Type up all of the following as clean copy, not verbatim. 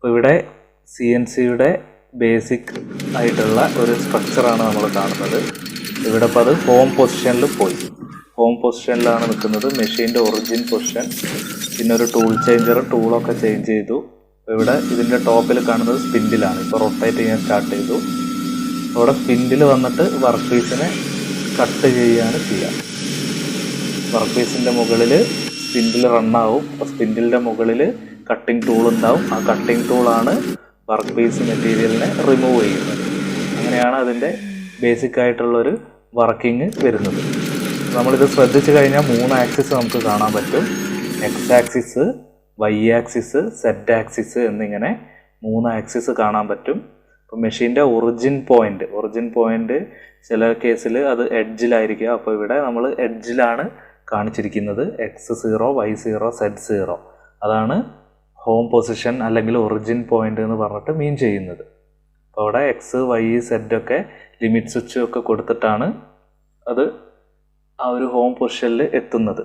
അപ്പോൾ ഇവിടെ CNCയുടെ ബേസിക് ആയിട്ടുള്ള ഒരു സ്ട്രക്ചറാണ് നമ്മൾ കാണുന്നത്. ഇവിടെ ഇപ്പോൾ അത് ഹോം പൊസിഷനിൽ പോയി. ഹോം പൊസിഷനിലാണ് നിൽക്കുന്നത്, മെഷീൻ്റെ ഒറിജിൻ പൊസിഷൻ. പിന്നെ ഒരു ടൂൾ ചേഞ്ചർ, ടൂളൊക്കെ ചേഞ്ച് ചെയ്തു. ഇവിടെ ഇതിൻ്റെ ടോപ്പിൽ കാണുന്നത് സ്പിൻഡിലാണ്. ഇപ്പോൾ റൊട്ടേറ്റ് ചെയ്യാൻ സ്റ്റാർട്ട് ചെയ്തു. അവിടെ സ്പിൻഡിൽ വന്നിട്ട് വർക്ക് പീസിനെ കട്ട് ചെയ്യുകയാണ് ചെയ്യുക. വർക്ക് പീസിൻ്റെ മുകളിൽ സ്പിൻഡിൽ റണ്ണാവും. അപ്പോൾ സ്പിൻഡിലിൻ്റെ മുകളിൽ കട്ടിംഗ് ടൂൾ ഉണ്ടാവും. ആ കട്ടിംഗ് ടൂളാണ് വർക്ക് പീസ് മെറ്റീരിയലിനെ റിമൂവ് ചെയ്യുന്നത്. അങ്ങനെയാണ് അതിൻ്റെ ബേസിക് ആയിട്ടുള്ളൊരു വർക്കിംഗ് വരുന്നത്. നമ്മളിത് ശ്രദ്ധിച്ചു കഴിഞ്ഞാൽ 3 ആക്സിസ് നമുക്ക് കാണാൻ പറ്റും. X axis, Y axis, Z axis എന്നിങ്ങനെ 3 ആക്സിസ് കാണാൻ പറ്റും. അപ്പോൾ മെഷീൻ്റെ ഒറിജിൻ പോയിന്റ് ചില കേസിൽ അത് എഡ്ജിലായിരിക്കുക. അപ്പോൾ ഇവിടെ നമ്മൾ എഡ്ജിലാണ് കാണിച്ചിരിക്കുന്നത്. X0, Y0, Z0. അതാണ് ഹോം പൊസിഷൻ അല്ലെങ്കിൽ ഒറിജിൻ പോയിന്റ് എന്ന് പറഞ്ഞിട്ട് മീൻ ചെയ്യുന്നത്. അപ്പോൾ അവിടെ എക്സ്, വൈ, സെഡ് ഒക്കെ ലിമിറ്റ് സ്വിച്ച് ഒക്കെ കൊടുത്തിട്ടാണ് അത് ആ ഒരു ഹോം പൊസിഷനിൽ എത്തുന്നത്.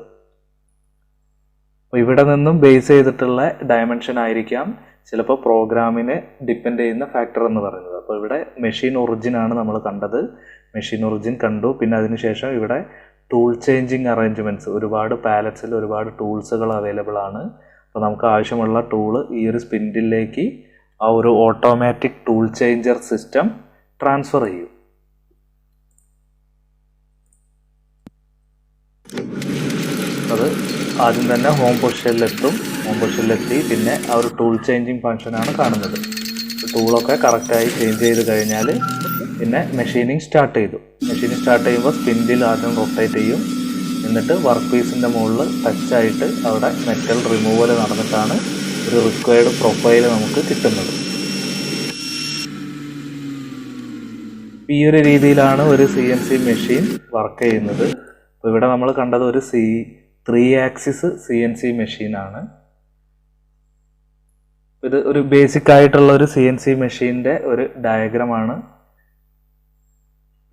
അപ്പോൾ ഇവിടെ നിന്നും ബേസ് ചെയ്തിട്ടുള്ള ഡയമെൻഷൻ ആയിരിക്കാം ചിലപ്പോൾ പ്രോഗ്രാമിനെ ഡിപ്പെൻഡ് ചെയ്യുന്ന ഫാക്ടർ എന്ന് പറയുന്നത്. അപ്പോൾ ഇവിടെ മെഷീൻ ഒറിജിനാണ് നമ്മൾ കണ്ടത്. മെഷീൻ ഒറിജിൻ കണ്ടു. പിന്നെ അതിനുശേഷം ഇവിടെ ടൂൾ ചേഞ്ചിങ് അറേഞ്ച്മെൻറ്റ്സ്, ഒരുപാട് പാലറ്റ്സിൽ ഒരുപാട് ടൂൾസുകൾ അവൈലബിൾ ആണ്. അപ്പോൾ നമുക്ക് ആവശ്യമുള്ള ടൂള് ഈ ഒരു സ്പിൻഡിലേക്ക് ആ ഒരു automatic tool changer system transfer ചെയ്യും. അത് ആദ്യം തന്നെ ഹോം പൊസിഷനിലെത്തും. ഹോം പൊസിഷനിലെത്തി പിന്നെ ആ ഒരു ടൂൾ ചേഞ്ചിങ് ഫംഗ്ഷനാണ് കാണുന്നത്. ടൂളൊക്കെ കറക്റ്റായി ചേഞ്ച് ചെയ്ത് കഴിഞ്ഞാൽ പിന്നെ മെഷീനിങ് സ്റ്റാർട്ട് ചെയ്തു. മെഷീനിങ് സ്റ്റാർട്ട് ചെയ്യുമ്പോൾ സ്പിൻഡിൽ ആദ്യം റൊട്ടേറ്റ് ചെയ്യും. എന്നിട്ട് വർക്ക് പീസിൻ്റെ മുകളിൽ ടച്ചായിട്ട് അവിടെ മെറ്റൽ റിമൂവൽ നടന്നിട്ടാണ് ഒരു റിക്വയർഡ് പ്രൊഫൈൽ നമുക്ക് കിട്ടുന്നത്. ഈ ഒരു രീതിയിലാണ് ഒരു CNC മെഷീൻ വർക്ക് ചെയ്യുന്നത്. അപ്പോൾ ഇവിടെ നമ്മൾ കണ്ടത് ഒരു 3 ആക്സിസ് CNC മെഷീനാണ്. ഇത് ഒരു ബേസിക് ആയിട്ടുള്ള ഒരു CNC മെഷീൻ്റെ ഒരു ഡയഗ്രമാണ്.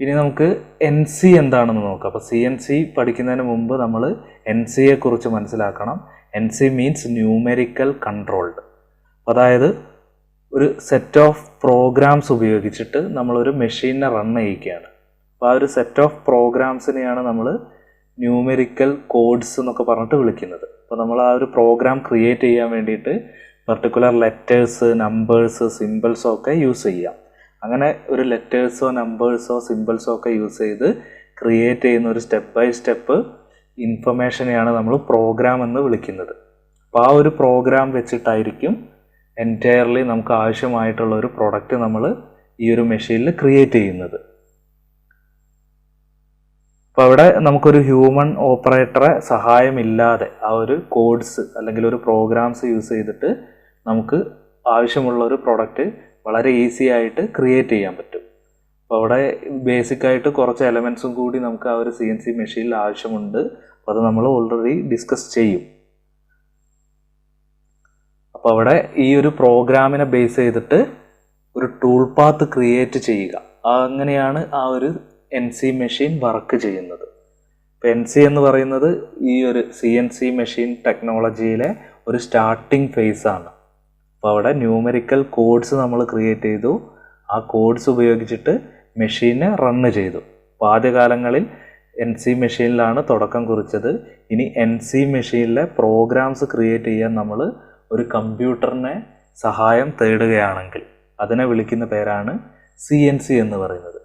ഇനി നമുക്ക് NC എന്താണെന്ന് നോക്കാം. അപ്പോൾ CNC പഠിക്കുന്നതിന് മുമ്പ് നമ്മൾ NCയെ കുറിച്ച് മനസ്സിലാക്കണം. NC means numerical controlled. അതായത് ഒരു സെറ്റ് ഓഫ് പ്രോഗ്രാംസ് ഉപയോഗിച്ചിട്ട് നമ്മളൊരു മെഷീനെ റൺ ചെയ്യിക്കുകയാണ്. അപ്പോൾ ആ ഒരു സെറ്റ് ഓഫ് പ്രോഗ്രാംസിനെയാണ് നമ്മൾ ന്യൂമെറിക്കൽ കോഡ്സ് എന്നൊക്കെ പറഞ്ഞിട്ട് വിളിക്കുന്നത്. അപ്പോൾ നമ്മൾ ആ ഒരു പ്രോഗ്രാം ക്രിയേറ്റ് ചെയ്യാൻ വേണ്ടിയിട്ട് പർട്ടിക്കുലർ ലെറ്റേഴ്സ്, നമ്പേഴ്സ്, സിമ്പിൾസോ ഒക്കെ യൂസ് ചെയ്യാം. അങ്ങനെ ഒരു ലെറ്റേഴ്സോ നമ്പേഴ്സോ സിമ്പിൾസോ ഒക്കെ യൂസ് ചെയ്ത് ക്രിയേറ്റ് ചെയ്യുന്ന ഒരു സ്റ്റെപ്പ് ബൈ സ്റ്റെപ്പ് ഇൻഫർമേഷനെയാണ് നമ്മൾ പ്രോഗ്രാം എന്ന് വിളിക്കുന്നത്. അപ്പോൾ ആ ഒരു പ്രോഗ്രാം വെച്ചിട്ടായിരിക്കും എൻറ്റയർലി നമുക്ക് ആവശ്യമായിട്ടുള്ള ഒരു പ്രൊഡക്റ്റ് നമ്മൾ ഈ ഒരു മെഷീനിൽ ക്രിയേറ്റ് ചെയ്യുന്നത്. അപ്പോൾ അവിടെ നമുക്കൊരു ഹ്യൂമൻ ഓപ്പറേറ്ററെ സഹായമില്ലാതെ ആ ഒരു കോഡ്സ് അല്ലെങ്കിൽ ഒരു പ്രോഗ്രാംസ് യൂസ് ചെയ്തിട്ട് നമുക്ക് ആവശ്യമുള്ള ഒരു പ്രൊഡക്റ്റ് വളരെ ഈസി ആയിട്ട് ക്രിയേറ്റ് ചെയ്യാൻ പറ്റും. അപ്പോൾ അവിടെ ബേസിക്കായിട്ട് കുറച്ച് എലമെൻസും കൂടി നമുക്ക് ആ ഒരു CNC മെഷീനിൽ ആവശ്യമുണ്ട്. അപ്പോൾ അത് നമ്മൾ ഓൾറെഡി ഡിസ്കസ് ചെയ്യും. അപ്പോൾ അവിടെ ഈ ഒരു പ്രോഗ്രാമിനെ ബേസ് ചെയ്തിട്ട് ഒരു ടൂൾ പാത്ത് ക്രിയേറ്റ് ചെയ്യുക, അങ്ങനെയാണ് ആ ഒരു NC മെഷീൻ വർക്ക് ചെയ്യുന്നത്. ഇപ്പോൾ NC എന്ന് പറയുന്നത് ഈ ഒരു CNC മെഷീൻ ടെക്നോളജിയിലെ ഒരു സ്റ്റാർട്ടിംഗ് ഫേസ് ആണ്. അപ്പോൾ അവിടെ ന്യൂമെറിക്കൽ കോഡ്സ് നമ്മൾ ക്രിയേറ്റ് ചെയ്തു. ആ കോഡ്സ് ഉപയോഗിച്ചിട്ട് മെഷീനെ റണ്ണ് ചെയ്തു. അപ്പോൾ ആദ്യകാലങ്ങളിൽ NC മെഷീനിലാണ് തുടക്കം കുറിച്ചത്. ഇനി NC മെഷീനിലെ പ്രോഗ്രാംസ് ക്രിയേറ്റ് ചെയ്യാൻ നമ്മൾ ഒരു കമ്പ്യൂട്ടറിനെ സഹായം തേടുകയാണെങ്കിൽ അതിനെ വിളിക്കുന്ന പേരാണ് CNC എന്ന് പറയുന്നത്.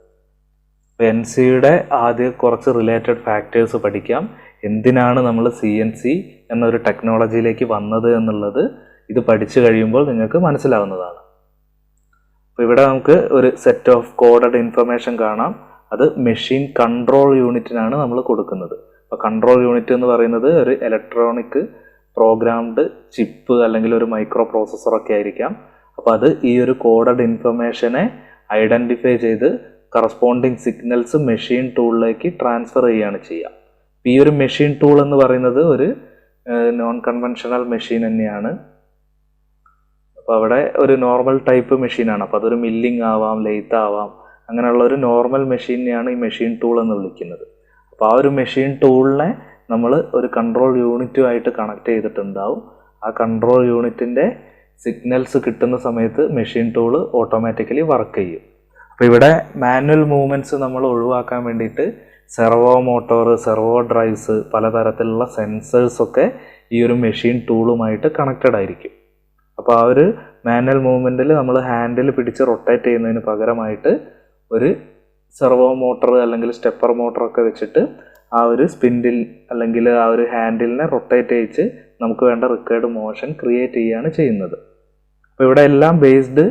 അപ്പോൾ NCയുടെ ആദ്യം കുറച്ച് റിലേറ്റഡ് ഫാക്ടേഴ്സ് പഠിക്കാം. എന്തിനാണ് നമ്മൾ CNC എന്നൊരു ടെക്നോളജിയിലേക്ക് വന്നത് എന്നുള്ളത് ഇത് പഠിച്ചു കഴിയുമ്പോൾ നിങ്ങൾക്ക് മനസ്സിലാവുന്നതാണ്. അപ്പോൾ ഇവിടെ നമുക്ക് ഒരു സെറ്റ് ഓഫ് കോഡഡ് ഇൻഫർമേഷൻ കാണാം. അത് മെഷീൻ കൺട്രോൾ യൂണിറ്റിനാണ് നമ്മൾ കൊടുക്കുന്നത്. അപ്പോൾ കൺട്രോൾ യൂണിറ്റ് എന്ന് പറയുന്നത് ഒരു ഇലക്ട്രോണിക് പ്രോഗ്രാംഡ് ചിപ്പ് അല്ലെങ്കിൽ ഒരു മൈക്രോ പ്രോസസ്സറൊക്കെ ആയിരിക്കാം. അപ്പോൾ അത് ഈ ഒരു കോഡഡ് ഇൻഫർമേഷനെ ഐഡൻറ്റിഫൈ ചെയ്ത് കറസ്പോണ്ടിങ് സിഗ്നൽസ് മെഷീൻ ടൂളിലേക്ക് ട്രാൻസ്ഫർ ചെയ്യുകയാണ് ചെയ്യുക. ഈ ഒരു മെഷീൻ ടൂൾ എന്ന് പറയുന്നത് ഒരു നോൺ കൺവെൻഷണൽ മെഷീൻ തന്നെയാണ്. അപ്പോൾ അവിടെ ഒരു നോർമൽ ടൈപ്പ് മെഷീനാണ്. അപ്പോൾ അതൊരു മില്ലിംഗ് ആവാം, ലെയ്ത്ത് ആവാം, അങ്ങനെയുള്ള ഒരു നോർമൽ മെഷീനെയാണ് ഈ മെഷീൻ ടൂൾ എന്ന് വിളിക്കുന്നത്. അപ്പോൾ ആ ഒരു മെഷീൻ ടൂളിനെ നമ്മൾ ഒരു കൺട്രോൾ യൂണിറ്റുമായിട്ട് കണക്ട് ചെയ്തിട്ടുണ്ടാവും. ആ കൺട്രോൾ യൂണിറ്റിൻ്റെ സിഗ്നൽസ് കിട്ടുന്ന സമയത്ത് മെഷീൻ ടൂൾ ഓട്ടോമാറ്റിക്കലി വർക്ക് ചെയ്യും. അപ്പോൾ ഇവിടെ മാനുവൽ മൂവ്മെൻറ്റ്സ് നമ്മൾ ഒഴിവാക്കാൻ വേണ്ടിയിട്ട് സെർവോ മോട്ടോർ, സെർവോ ഡ്രൈവ്സ്, പലതരത്തിലുള്ള സെൻസേഴ്സൊക്കെ ഈ ഒരു മെഷീൻ ടൂളുമായിട്ട് കണക്റ്റഡ് ആയിരിക്കും. അപ്പോൾ ആ ഒരു മാനുവൽ മൂവ്മെൻറ്റിൽ നമ്മൾ ഹാൻഡിൽ പിടിച്ച് റൊട്ടേറ്റ് ചെയ്യുന്നതിന് പകരമായിട്ട് ഒരു സെർവോ മോട്ടർ അല്ലെങ്കിൽ സ്റ്റെപ്പർ മോട്ടറൊക്കെ വെച്ചിട്ട് ആ ഒരു സ്പിൻഡിൽ അല്ലെങ്കിൽ ആ ഒരു ഹാൻഡിലിനെ റൊട്ടേറ്റ് ചെയ്യിച്ച് നമുക്ക് വേണ്ട റിക്വയർഡ് മോഷൻ ക്രിയേറ്റ് ചെയ്യുകയാണ് ചെയ്യുന്നത്. അപ്പോൾ ഇവിടെ എല്ലാം ബേസ്ഡ്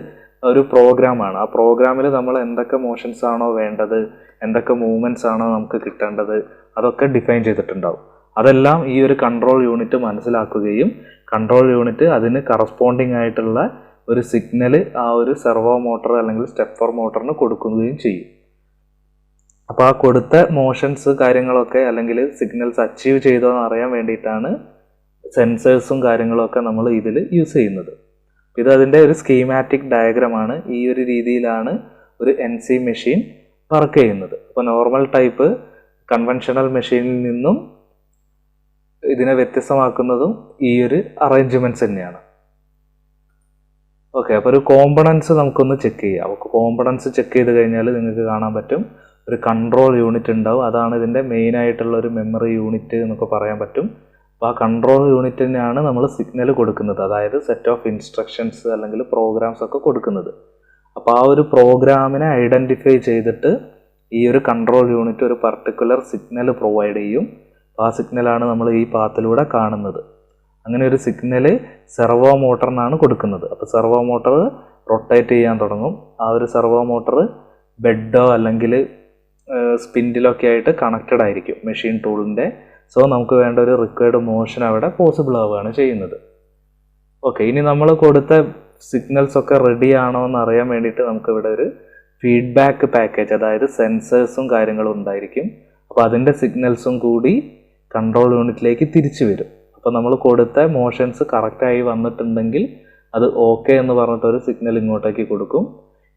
ഒരു പ്രോഗ്രാമാണ്. ആ പ്രോഗ്രാമിൽ നമ്മൾ എന്തൊക്കെ മോഷൻസ് ആണോ വേണ്ടത്, എന്തൊക്കെ മൂവ്മെൻറ്റ്സ് ആണോ നമുക്ക് കിട്ടേണ്ടത്, അതൊക്കെ ഡിഫൈൻ ചെയ്തിട്ടുണ്ടാവും. അതെല്ലാം ഈ ഒരു കൺട്രോൾ യൂണിറ്റ് മനസ്സിലാക്കുകയും കൺട്രോൾ യൂണിറ്റ് അതിന് കറസ്പോണ്ടിങ് ആയിട്ടുള്ള ഒരു സിഗ്നൽ ആ ഒരു സെർവോ മോട്ടർ അല്ലെങ്കിൽ സ്റ്റെപ്പർ മോട്ടറിന് കൊടുക്കുകയും ചെയ്യും. അപ്പോൾ ആ കൊടുത്ത മോഷൻസ് കാര്യങ്ങളൊക്കെ അല്ലെങ്കിൽ സിഗ്നൽസ് അച്ചീവ് ചെയ്തോ എന്ന് അറിയാൻ വേണ്ടിയിട്ടാണ് സെൻസേഴ്സും കാര്യങ്ങളൊക്കെ നമ്മൾ ഇതിൽ യൂസ് ചെയ്യുന്നത്. ഇത് അതിൻ്റെ ഒരു സ്കീമാറ്റിക് ഡയഗ്രമാണ്. ഈ ഒരു രീതിയിലാണ് ഒരു NC മെഷീൻ വർക്ക് ചെയ്യുന്നത്. അപ്പോൾ നോർമൽ ടൈപ്പ് കൺവെൻഷണൽ മെഷീനിൽ നിന്നും ഇതിനെ വ്യത്യസ്തമാക്കുന്നതും ഈ ഒരു അറേഞ്ച്മെൻറ്റ്സ് തന്നെയാണ്. ഓക്കെ, അപ്പോൾ ഒരു കോമ്പണൻസ് നമുക്കൊന്ന് ചെക്ക് ചെയ്യാം. അപ്പോൾ കോമ്പണൻസ് ചെക്ക് ചെയ്ത് കഴിഞ്ഞാൽ നിങ്ങൾക്ക് കാണാൻ പറ്റും ഒരു കൺട്രോൾ യൂണിറ്റ് ഉണ്ടാവും. അതാണ് ഇതിൻ്റെ മെയിൻ ആയിട്ടുള്ള ഒരു മെമ്മറി യൂണിറ്റ് എന്നൊക്കെ പറയാൻ പറ്റും. അപ്പോൾ ആ കൺട്രോൾ യൂണിറ്റിനാണ് നമ്മൾ സിഗ്നൽ കൊടുക്കുന്നത്, അതായത് സെറ്റ് ഓഫ് ഇൻസ്ട്രക്ഷൻസ് അല്ലെങ്കിൽ പ്രോഗ്രാംസ് ഒക്കെ കൊടുക്കുന്നത്. അപ്പോൾ ആ ഒരു പ്രോഗ്രാമിനെ ഐഡൻറ്റിഫൈ ചെയ്തിട്ട് ഈ ഒരു കൺട്രോൾ യൂണിറ്റ് ഒരു പർട്ടിക്കുലർ സിഗ്നൽ പ്രൊവൈഡ് ചെയ്യും. ആ സിഗ്നലാണ് നമ്മൾ ഈ പാത്തിലൂടെ കാണുന്നത്. അങ്ങനെ ഒരു സിഗ്നൽ സെർവോ മോട്ടറിനാണ് കൊടുക്കുന്നത്. അപ്പോൾ സെർവോ മോട്ടർ റൊട്ടേറ്റ് ചെയ്യാൻ തുടങ്ങും. ആ ഒരു സെർവോ മോട്ടർ ബെഡോ അല്ലെങ്കിൽ സ്പിൻഡിലൊക്കെ ആയിട്ട് കണക്റ്റഡ് ആയിരിക്കും മെഷീൻ ടൂളിൻ്റെ. സോ നമുക്ക് വേണ്ട ഒരു റിക്വയർഡ് മോഷൻ അവിടെ പോസിബിൾ ആവുകയാണ് ചെയ്യുന്നത്. ഓക്കെ, ഇനി നമ്മൾ കൊടുത്ത സിഗ്നൽസ് ഒക്കെ റെഡി ആണോ എന്ന് അറിയാൻ വേണ്ടിയിട്ട് നമുക്കിവിടെ ഒരു ഫീഡ്ബാക്ക് പാക്കേജ്, അതായത് സെൻസേഴ്സും കാര്യങ്ങളും ഉണ്ടായിരിക്കും. അപ്പോൾ അതിൻ്റെ സിഗ്നൽസും കൂടി കൺട്രോൾ യൂണിറ്റിലേക്ക് തിരിച്ചു വരും. അപ്പോൾ നമ്മൾ കൊടുത്ത മോഷൻസ് കറക്റ്റായി വന്നിട്ടുണ്ടെങ്കിൽ അത് ഓക്കെ എന്ന് പറഞ്ഞിട്ടൊരു സിഗ്നൽ ഇങ്ങോട്ടേക്ക് കൊടുക്കും.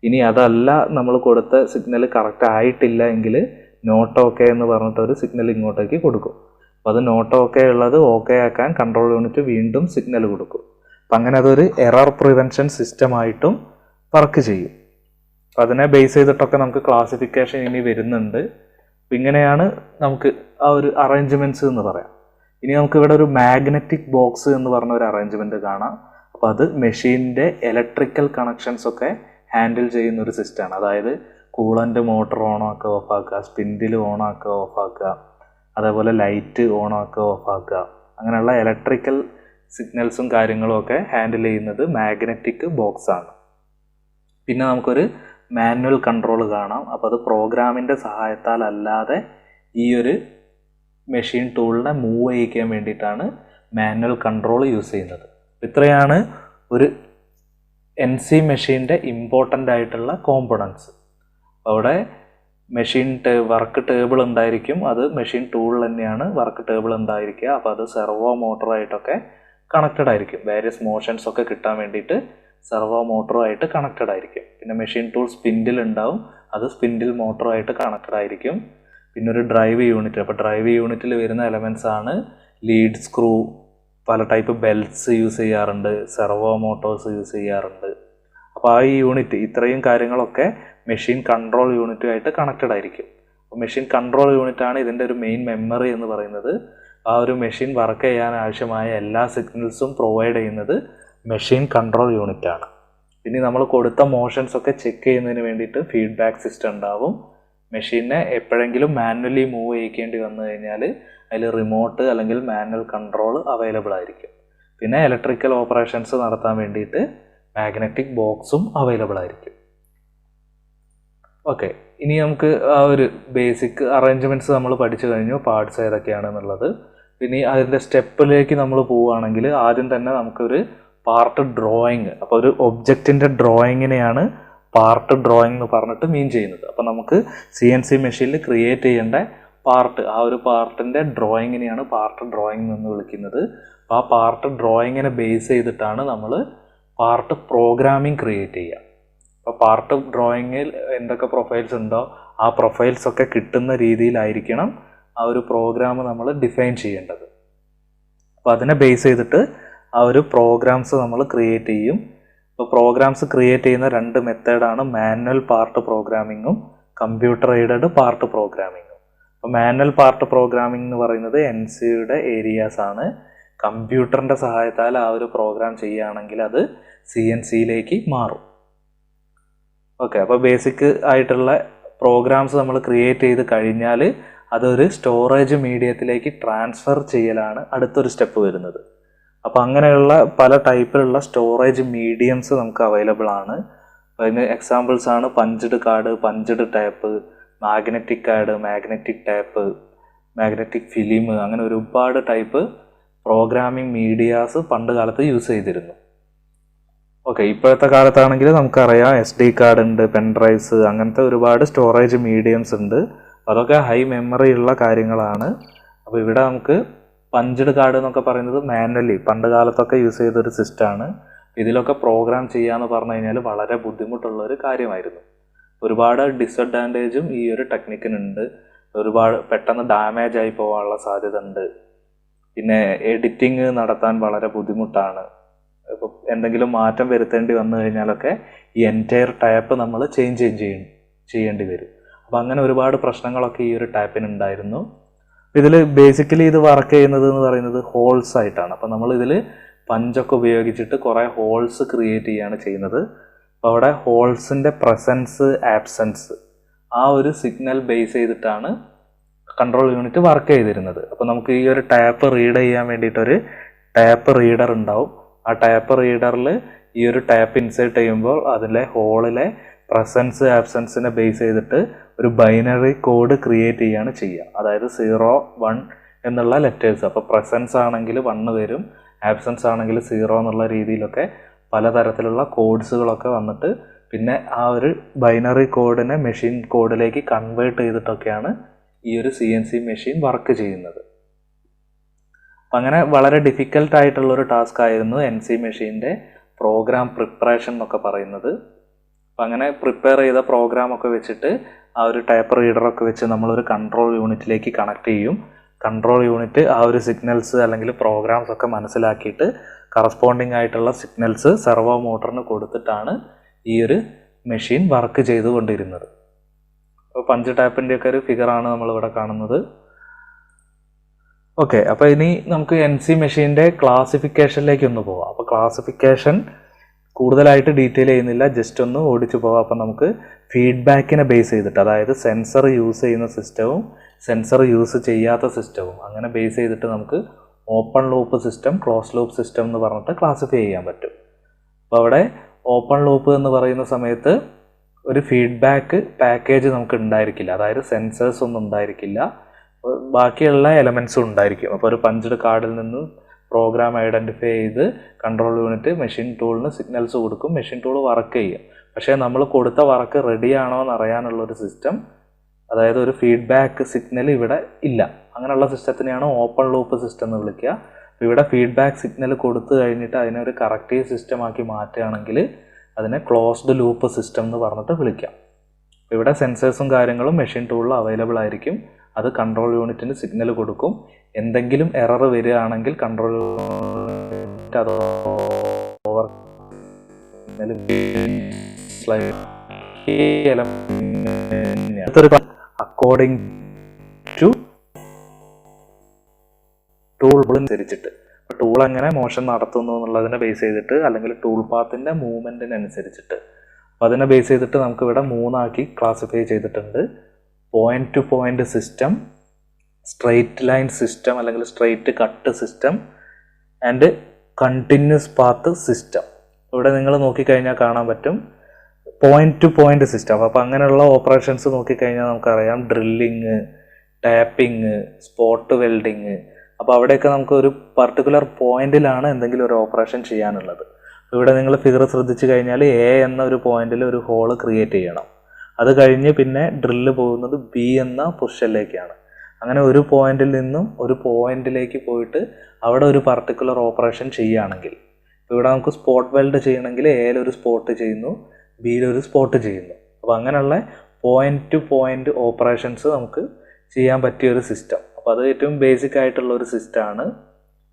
ഇനി അതല്ല നമ്മൾ കൊടുത്ത സിഗ്നൽ കറക്റ്റ് ആയിട്ടില്ല എങ്കിൽ നോട്ട് ഓക്കെ എന്ന് പറഞ്ഞിട്ടൊരു സിഗ്നൽ ഇങ്ങോട്ടേക്ക് കൊടുക്കും. അപ്പോൾ അത് നോട്ട് ഓക്കെ ഉള്ളത് ഓക്കെ ആക്കാൻ കൺട്രോൾ യൂണിറ്റ് വീണ്ടും സിഗ്നൽ കൊടുക്കും. അപ്പം അങ്ങനെ അതൊരു എറർ പ്രിവെൻഷൻ സിസ്റ്റമായിട്ടും വർക്ക് ചെയ്യും. അപ്പം അതിനെ ബേസ് ചെയ്തിട്ടൊക്കെ നമുക്ക് ക്ലാസിഫിക്കേഷൻ ഇനി വരുന്നുണ്ട്. അപ്പം ഇങ്ങനെയാണ് നമുക്ക് ആ ഒരു അറേഞ്ച്മെൻറ്റ്സ് എന്ന് പറയാം. ഇനി നമുക്ക് ഇവിടെ ഒരു മാഗ്നറ്റിക് ബോക്സ് എന്ന് പറഞ്ഞ ഒരു അറേഞ്ച്മെൻറ്റ് കാണാം. അപ്പോൾ അത് മെഷീൻ്റെ ഇലക്ട്രിക്കൽ കണക്ഷൻസ് ഒക്കെ ഹാൻഡിൽ ചെയ്യുന്ന ഒരു സിസ്റ്റമാണ്. അതായത് കൂളൻ്റ് മോട്ടർ ഓണാക്കുക ഓഫാക്കുക, സ്പിൻഡിൽ ഓണാക്കുക ഓഫാക്കുക, അതേപോലെ ലൈറ്റ് ഓണാക്കുക ഓഫാക്കുക, അങ്ങനെയുള്ള ഇലക്ട്രിക്കൽ സിഗ്നൽസും കാര്യങ്ങളും ഒക്കെ ഹാൻഡിൽ ചെയ്യുന്നത് മാഗ്നറ്റിക് ബോക്സ് ആണ്. പിന്നെ നമുക്കൊരു മാനുവൽ കൺട്രോൾ കാണാം. അപ്പോൾ അത് പ്രോഗ്രാമിൻ്റെ സഹായത്താൽ അല്ലാതെ ഈ ഒരു മെഷീൻ ടൂളിനെ മൂവ് ചെയ്യിക്കാൻ വേണ്ടിയിട്ടാണ് മാനുവൽ കൺട്രോൾ യൂസ് ചെയ്യുന്നത്. ഇത്രയാണ് ഒരു NC മെഷീൻ്റെ ഇമ്പോർട്ടൻ്റ് ആയിട്ടുള്ള കോമ്പണൻസ്. അവിടെ മെഷീൻ വർക്ക് ടേബിൾ ഉണ്ടായിരിക്കും. അത് മെഷീൻ ടൂളിൽ തന്നെയാണ് വർക്ക് ടേബിൾ ഉണ്ടായിരിക്കുക. അപ്പോൾ അത് സെർവോ മോട്ടറായിട്ടൊക്കെ കണക്റ്റഡ് ആയിരിക്കും. വേരിയസ് മോഷൻസ് ഒക്കെ കിട്ടാൻ വേണ്ടിയിട്ട് സെർവോ മോട്ടറുമായിട്ട് കണക്റ്റഡ് ആയിരിക്കും. പിന്നെ മെഷീൻ ടൂൾ സ്പിൻഡിൽ ഉണ്ടാവും. അത് സ്പിൻഡിൽ മോട്ടറുമായിട്ട് കണക്റ്റഡ് ആയിരിക്കും. പിന്നെ ഒരു ഡ്രൈവ് യൂണിറ്റ്. അപ്പോൾ ഡ്രൈവ് യൂണിറ്റിൽ വരുന്ന എലമെൻറ്റ്സ് ആണ് ലീഡ് സ്ക്രൂ, പല ടൈപ്പ് ബെൽറ്റ്സ് യൂസ് ചെയ്യാറുണ്ട്, സെർവോ മോട്ടോഴ്സ് യൂസ് ചെയ്യാറുണ്ട്. അപ്പോൾ ആ ഈ യൂണിറ്റ് ഇത്രയും കാര്യങ്ങളൊക്കെ മെഷീൻ കൺട്രോൾ യൂണിറ്റുമായിട്ട് കണക്റ്റഡ് ആയിരിക്കും. അപ്പോൾ മെഷീൻ കൺട്രോൾ യൂണിറ്റാണ് ഇതിൻ്റെ ഒരു മെയിൻ മെമ്മറി എന്ന് പറയുന്നത്. ആ ഒരു മെഷീൻ വർക്ക് ചെയ്യാൻ ആവശ്യമായ എല്ലാ സിഗ്നൽസും പ്രൊവൈഡ് ചെയ്യുന്നത് മെഷീൻ കൺട്രോൾ യൂണിറ്റാണ്. പിന്നെ നമ്മൾ കൊടുത്ത മോഷൻസ് ഒക്കെ ചെക്ക് ചെയ്യുന്നതിന് വേണ്ടിയിട്ട് ഫീഡ്ബാക്ക് സിസ്റ്റം ഉണ്ടാവും. മെഷീനെ എപ്പോഴെങ്കിലും മാനുവലി മൂവ് ചെയ്യിക്കേണ്ടി വന്നു കഴിഞ്ഞാൽ അതിൽ റിമോട്ട് അല്ലെങ്കിൽ മാനുവൽ കൺട്രോൾ അവൈലബിൾ ആയിരിക്കും. പിന്നെ ഇലക്ട്രിക്കൽ ഓപ്പറേഷൻസ് നടത്താൻ വേണ്ടിയിട്ട് മാഗ്നറ്റിക് ബോക്സും അവൈലബിൾ ആയിരിക്കും. ഓക്കെ, ഇനി നമുക്ക് ആ ഒരു ബേസിക് അറേഞ്ച്മെൻറ്റ്സ് നമ്മൾ പഠിച്ചു കഴിഞ്ഞു, പാർട്സ് ഏതൊക്കെയാണെന്നുള്ളത്. പിന്നെ അതിൻ്റെ സ്റ്റെപ്പിലേക്ക് നമ്മൾ പോവുകയാണെങ്കിൽ ആദ്യം തന്നെ നമുക്കൊരു പാർട്ട് ഡ്രോയിങ്, അപ്പോൾ ഒരു ഒബ്ജക്റ്റിൻ്റെ ഡ്രോയിങ്ങിനെയാണ് പാർട്ട് ഡ്രോയിങ് എന്ന് പറഞ്ഞിട്ട് മീൻ ചെയ്യുന്നത്. അപ്പോൾ നമുക്ക് CNC മെഷീനിൽ ക്രിയേറ്റ് ചെയ്യേണ്ട പാർട്ട്, ആ ഒരു പാർട്ടിൻ്റെ ഡ്രോയിങ്ങിനെയാണ് പാർട്ട് ഡ്രോയിങ് എന്ന് വിളിക്കുന്നത്. അപ്പോൾ ആ പാർട്ട് ഡ്രോയിങ്ങിനെ ബേസ് ചെയ്തിട്ടാണ് നമ്മൾ പാർട്ട് പ്രോഗ്രാമിംഗ് ക്രിയേറ്റ് ചെയ്യുക. അപ്പോൾ പാർട്ട് ഡ്രോയിങ്ങിൽ എന്തൊക്കെ പ്രൊഫൈൽസ് ഉണ്ടോ ആ പ്രൊഫൈൽസ് ഒക്കെ കിട്ടുന്ന രീതിയിലായിരിക്കണം ആ ഒരു പ്രോഗ്രാം നമ്മൾ ഡിഫൈൻ ചെയ്യേണ്ടത്. അപ്പോൾ അതിനെ ബേസ് ചെയ്തിട്ട് ആ ഒരു പ്രോഗ്രാംസ് നമ്മൾ ക്രിയേറ്റ് ചെയ്യും. അപ്പോൾ പ്രോഗ്രാംസ് ക്രിയേറ്റ് ചെയ്യുന്ന രണ്ട് മെത്തേഡാണ് മാനുവൽ പാർട്ട് പ്രോഗ്രാമിങ്ങും കമ്പ്യൂട്ടർ എയ്ഡഡ് പാർട്ട് പ്രോഗ്രാമിങ്ങും. അപ്പോൾ മാനുവൽ പാർട്ട് പ്രോഗ്രാമിംഗ് എന്ന് പറയുന്നത് NCയുടെ ഏരിയാസ് ആണ്. കമ്പ്യൂട്ടറിൻ്റെ സഹായത്താൽ ആ ഒരു പ്രോഗ്രാം ചെയ്യുകയാണെങ്കിൽ അത് CNCയിലേക്ക് മാറും. ഓക്കെ, അപ്പോൾ ബേസിക് ആയിട്ടുള്ള പ്രോഗ്രാംസ് നമ്മൾ ക്രിയേറ്റ് ചെയ്ത് കഴിഞ്ഞാൽ അതൊരു സ്റ്റോറേജ് മീഡിയത്തിലേക്ക് ട്രാൻസ്ഫർ ചെയ്യലാണ് അടുത്തൊരു സ്റ്റെപ്പ് വരുന്നത്. അപ്പോൾ അങ്ങനെയുള്ള പല ടൈപ്പിലുള്ള സ്റ്റോറേജ് മീഡിയംസ് നമുക്ക് അവൈലബിൾ ആണ്. അതിന് എക്സാമ്പിൾസ് ആണ് punched card, punched tap, magnetic card, magnetic tap, magnetic film, അങ്ങനെ ഒരുപാട് ടൈപ്പ് പ്രോഗ്രാമിംഗ് മീഡിയാസ് പണ്ട് കാലത്ത് യൂസ് ചെയ്തിരുന്നു. ഓക്കെ, ഇപ്പോഴത്തെ കാലത്താണെങ്കിൽ നമുക്കറിയാം SD കാർഡ് ഉണ്ട്, പെൻഡ്രൈവ്സ്, അങ്ങനത്തെ ഒരുപാട് സ്റ്റോറേജ് മീഡിയംസ് ഉണ്ട്. അതൊക്കെ ഹൈ മെമ്മറി ഉള്ള കാര്യങ്ങളാണ്. അപ്പോൾ ഇവിടെ നമുക്ക് പഞ്ച്ഡ് കാർഡ് എന്നൊക്കെ പറയുന്നത് മാനുവലി പണ്ട് കാലത്തൊക്കെ യൂസ് ചെയ്തൊരു സിസ്റ്റമാണ്. ഇതിലൊക്കെ പ്രോഗ്രാം ചെയ്യാന്ന് പറഞ്ഞു കഴിഞ്ഞാൽ വളരെ ബുദ്ധിമുട്ടുള്ള ഒരു കാര്യമായിരുന്നു. ഒരുപാട് ഡിസഡ്വാൻറ്റേജും ഈ ഒരു ടെക്നിക്കിനുണ്ട്. ഒരുപാട് പെട്ടെന്ന് ഡാമേജ് ആയി പോകാനുള്ള സാധ്യത ഉണ്ട്. പിന്നെ എഡിറ്റിംഗ് നടത്താൻ വളരെ ബുദ്ധിമുട്ടാണ്. ഇപ്പോൾ എന്തെങ്കിലും മാറ്റം വരുത്തേണ്ടി വന്നു കഴിഞ്ഞാലൊക്കെ ഈ എൻറ്റയർ ടാപ്പ് നമ്മൾ ചേഞ്ച് ചെയ്യേണ്ടി വരും. അപ്പോൾ അങ്ങനെ ഒരുപാട് പ്രശ്നങ്ങളൊക്കെ ഈ ഒരു ടാപ്പിനുണ്ടായിരുന്നു. ഇതിൽ ബേസിക്കലി ഇത് വർക്ക് ചെയ്യുന്നത് എന്ന് പറയുന്നത് ഹോൾസ് ആയിട്ടാണ്. അപ്പോൾ നമ്മൾ ഇതിൽ പഞ്ചൊക്കെ ഉപയോഗിച്ചിട്ട് കുറേ ഹോൾസ് ക്രിയേറ്റ് ചെയ്യുകയാണ് ചെയ്യുന്നത്. അപ്പോൾ അവിടെ ഹോൾസിൻ്റെ പ്രസൻസ്, ആബ്സെൻസ് ആ ഒരു സിഗ്നൽ ബേസ് ചെയ്തിട്ടാണ് കൺട്രോൾ യൂണിറ്റ് വർക്ക് ചെയ്തിരുന്നത്. അപ്പോൾ നമുക്ക് ഈ ഒരു ടാപ്പ് റീഡ് ചെയ്യാൻ വേണ്ടിയിട്ടൊരു ടാപ്പ് റീഡർ ഉണ്ടാവും. ആ ടാപ്പ് റീഡറിൽ ഈ ഒരു ടാപ്പ് ഇൻസേർട്ട് ചെയ്യുമ്പോൾ അതിലെ ഹോളിലെ പ്രസൻസ്, ആബ്സെൻസിനെ ബേസ് ചെയ്തിട്ട് ഒരു ബൈനറി കോഡ് ക്രിയേറ്റ് ചെയ്യുകയാണ് ചെയ്യുക. അതായത് 0, 1 എന്നുള്ള ലെറ്റേഴ്സ്. അപ്പോൾ പ്രസൻസ് ആണെങ്കിൽ 1 വരും, ആബ്സെൻസ് ആണെങ്കിൽ 0 എന്നുള്ള രീതിയിലൊക്കെ പലതരത്തിലുള്ള കോഡ്സുകളൊക്കെ വന്നിട്ട് പിന്നെ ആ ഒരു ബൈനറി കോഡിനെ മെഷീൻ കോഡിലേക്ക് കൺവേർട്ട് ചെയ്തിട്ടൊക്കെയാണ് ഈ ഒരു CNC മെഷീൻ വർക്ക് ചെയ്യുന്നത്. അപ്പം അങ്ങനെ വളരെ ഡിഫിക്കൽട്ട് ആയിട്ടുള്ളൊരു ടാസ്ക് ആയിരുന്നു NC മെഷീൻ്റെ പ്രോഗ്രാം പ്രിപ്പറേഷൻ എന്നൊക്കെ പറയുന്നത്. അപ്പം അങ്ങനെ പ്രിപ്പയർ ചെയ്ത പ്രോഗ്രാമൊക്കെ വെച്ചിട്ട് ആ ഒരു ടാപ്പ് റീഡറൊക്കെ വെച്ച് നമ്മളൊരു കൺട്രോൾ യൂണിറ്റിലേക്ക് കണക്ട് ചെയ്യും. കൺട്രോൾ യൂണിറ്റ് ആ ഒരു സിഗ്നൽസ് അല്ലെങ്കിൽ പ്രോഗ്രാംസ് ഒക്കെ മനസ്സിലാക്കിയിട്ട് കറസ്പോണ്ടിങ് ആയിട്ടുള്ള സിഗ്നൽസ് സെർവോ മോട്ടറിന് കൊടുത്തിട്ടാണ് ഈ ഒരു മെഷീൻ വർക്ക് ചെയ്തുകൊണ്ടിരുന്നത്. അപ്പോൾ പഞ്ച് ടാപ്പിൻ്റെയൊക്കെ ഒരു ഫിഗറാണ് നമ്മളിവിടെ കാണുന്നത്. ഓക്കെ, അപ്പോൾ ഇനി നമുക്ക് NC മെഷീൻ്റെ ക്ലാസിഫിക്കേഷനിലേക്ക് ഒന്ന് പോവാം. അപ്പോൾ ക്ലാസിഫിക്കേഷൻ കൂടുതലായിട്ട് ഡീറ്റെയിൽ ചെയ്യുന്നില്ല, ജസ്റ്റ് ഒന്ന് ഓടിച്ചു പോവാം. അപ്പം നമുക്ക് ഫീഡ്ബാക്കിനെ ബേസ് ചെയ്തിട്ട്, അതായത് സെൻസർ യൂസ് ചെയ്യുന്ന സിസ്റ്റവും സെൻസർ യൂസ് ചെയ്യാത്ത സിസ്റ്റവും അങ്ങനെ ബേസ് ചെയ്തിട്ട് നമുക്ക് open loop system, close loop system എന്ന് പറഞ്ഞിട്ട് ക്ലാസിഫൈ ചെയ്യാൻ പറ്റും. അപ്പോൾ അവിടെ ഓപ്പൺ ലൂപ്പ് എന്ന് പറയുന്ന സമയത്ത് ഒരു ഫീഡ്ബാക്ക് പാക്കേജ് നമുക്ക് ഉണ്ടായിരിക്കില്ല. അതായത് സെൻസേഴ്സ് ഒന്നും ഉണ്ടായിരിക്കില്ല, ബാക്കിയുള്ള എലമെൻസും ഉണ്ടായിരിക്കും. അപ്പോൾ ഒരു പഞ്ച്ഡ് കാർഡിൽ നിന്ന് പ്രോഗ്രാം ഐഡൻറ്റിഫൈ ചെയ്ത് കൺട്രോൾ യൂണിറ്റ് മെഷീൻ ടൂളിന് സിഗ്നൽസ് കൊടുക്കും, മെഷീൻ ടൂൾ വർക്ക് ചെയ്യും. പക്ഷേ നമ്മൾ കൊടുത്ത വർക്ക് റെഡി ആണോ എന്ന് അറിയാനുള്ളൊരു സിസ്റ്റം, അതായത് ഒരു ഫീഡ്ബാക്ക് സിഗ്നൽ ഇവിടെ ഇല്ല. അങ്ങനെയുള്ള സിസ്റ്റത്തിനെയാണ് ഓപ്പൺ ലൂപ്പ് സിസ്റ്റം എന്ന് വിളിക്കുക. അപ്പോൾ ഇവിടെ ഫീഡ്ബാക്ക് സിഗ്നൽ കൊടുത്തു കഴിഞ്ഞിട്ട് അതിനെ ഒരു കറക്റ്റീവ് സിസ്റ്റമാക്കി മാറ്റുകയാണെങ്കിൽ അതിനെ ക്ലോസ്ഡ് ലൂപ്പ് സിസ്റ്റം എന്ന് പറഞ്ഞിട്ട് വിളിക്കാം. ഇവിടെ സെൻസേഴ്സും കാര്യങ്ങളും മെഷീൻ ടൂളിൽ അവൈലബിൾ ആയിരിക്കും. അത് കൺട്രോൾ യൂണിറ്റിന് സിഗ്നൽ കൊടുക്കും. എന്തെങ്കിലും എറർ വരികയാണെങ്കിൽ കൺട്രോൾ യൂണിറ്റ് അത് ഓവർ അക്കോർഡിംഗ് ടു ടൂൾ അനുസരിച്ചിട്ട്, ടൂൾ എങ്ങനെ മോഷൻ നടത്തുന്നു എന്നുള്ളതിനെ ബേസ് ചെയ്തിട്ട് അല്ലെങ്കിൽ ടൂൾ പാത്തിൻ്റെ മൂവ്മെൻറ്റിനനുസരിച്ചിട്ട്, അപ്പോൾ അതിനെ ബേസ് ചെയ്തിട്ട് നമുക്ക് ഇവിടെ 3 ആക്കി ക്ലാസിഫൈ ചെയ്തിട്ടുണ്ട്. Point to point system, straight line system അല്ലെങ്കിൽ straight cut system and continuous path system. ഇവിടെ നിങ്ങൾ നോക്കിക്കഴിഞ്ഞാൽ കാണാൻ പറ്റും പോയിന്റ് ടു പോയിന്റ് സിസ്റ്റം. അപ്പോൾ അങ്ങനെയുള്ള ഓപ്പറേഷൻസ് നോക്കിക്കഴിഞ്ഞാൽ നമുക്കറിയാം ഡ്രില്ലിങ്, ടാപ്പിങ്, സ്പോട്ട് വെൽഡിങ്. അപ്പോൾ അവിടെയൊക്കെ നമുക്ക് ഒരു പർട്ടിക്കുലർ പോയിന്റിലാണ് എന്തെങ്കിലും ഒരു ഓപ്പറേഷൻ ചെയ്യാനുള്ളത്. ഇവിടെ നിങ്ങൾ ഫിഗർ ശ്രദ്ധിച്ചു കഴിഞ്ഞാൽ A എന്ന ഒരു പോയിന്റിൽ ഒരു ഹോള് ക്രിയേറ്റ് ചെയ്യണം. അത് കഴിഞ്ഞ് പിന്നെ ഡ്രില്ല് പോകുന്നത് B എന്ന പൊസിഷനിലേക്കാണ്. അങ്ങനെ ഒരു പോയിന്റിൽ നിന്നും ഒരു പോയിന്റിലേക്ക് പോയിട്ട് അവിടെ ഒരു പർട്ടിക്കുലർ ഓപ്പറേഷൻ ചെയ്യുകയാണെങ്കിൽ, ഇവിടെ നമുക്ക് സ്പോട്ട് വെൽഡ് ചെയ്യണമെങ്കിൽ Aയിൽ ഒരു സ്പോട്ട് ചെയ്യുന്നു, Bയിൽ ഒരു സ്പോട്ട് ചെയ്യുന്നു. അപ്പോൾ അങ്ങനെയുള്ള പോയിന്റ് ടു പോയിന്റ് ഓപ്പറേഷൻസ് നമുക്ക് ചെയ്യാൻ പറ്റിയൊരു സിസ്റ്റം. അപ്പോൾ അത് ഏറ്റവും ബേസിക് ആയിട്ടുള്ള ഒരു സിസ്റ്റമാണ്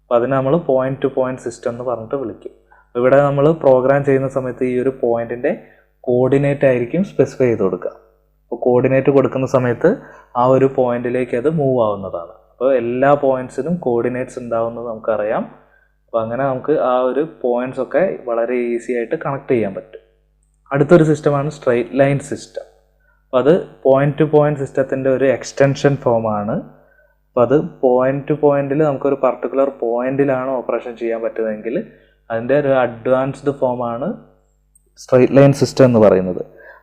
അപ്പോൾ അതിനെ നമ്മൾ പോയിന്റ് ടു പോയിന്റ് സിസ്റ്റം എന്ന് പറഞ്ഞിട്ട് വിളിക്കും. ഇവിടെ നമ്മൾ പ്രോഗ്രാം ചെയ്യുന്ന സമയത്ത് ഈ ഒരു പോയിന്റിൻ്റെ കോർഡിനേറ്റ് ആയിരിക്കും സ്പെസിഫൈ ചെയ്ത് കൊടുക്കുക. അപ്പോൾ കോർഡിനേറ്റ് കൊടുക്കുന്ന സമയത്ത് ആ ഒരു പോയിന്റിലേക്ക് അത് മൂവ് ആവുന്നതാണ്. അപ്പോൾ എല്ലാ പോയിന്റ്സിനും കോർഡിനേറ്റ്സ് ഉണ്ടാവുന്നത് നമുക്കറിയാം. അപ്പോൾ അങ്ങനെ നമുക്ക് ആ ഒരു പോയിന്റ്സ് ഒക്കെ വളരെ ഈസി ആയിട്ട് കണക്ട് ചെയ്യാൻ പറ്റും. അടുത്തൊരു സിസ്റ്റമാണ് സ്ട്രെയിറ്റ് ലൈൻ സിസ്റ്റം. അപ്പോൾ അത് പോയിന്റ് ടു പോയിന്റ് സിസ്റ്റത്തിൻ്റെ ഒരു എക്സ്റ്റൻഷൻ ഫോമാണ്. അപ്പോൾ അത് പോയിന്റ് ടു പോയിന്റിൽ നമുക്കൊരു പർട്ടിക്കുലർ പോയിന്റിലാണ് ഓപ്പറേഷൻ ചെയ്യാൻ പറ്റുന്നതെങ്കിൽ അതിൻ്റെ ഒരു അഡ്വാൻസ്ഡ് ഫോമാണ് സ്ട്രെയിറ്റ് ലൈൻ സിസ്റ്റം എന്ന് പറയുന്നത്.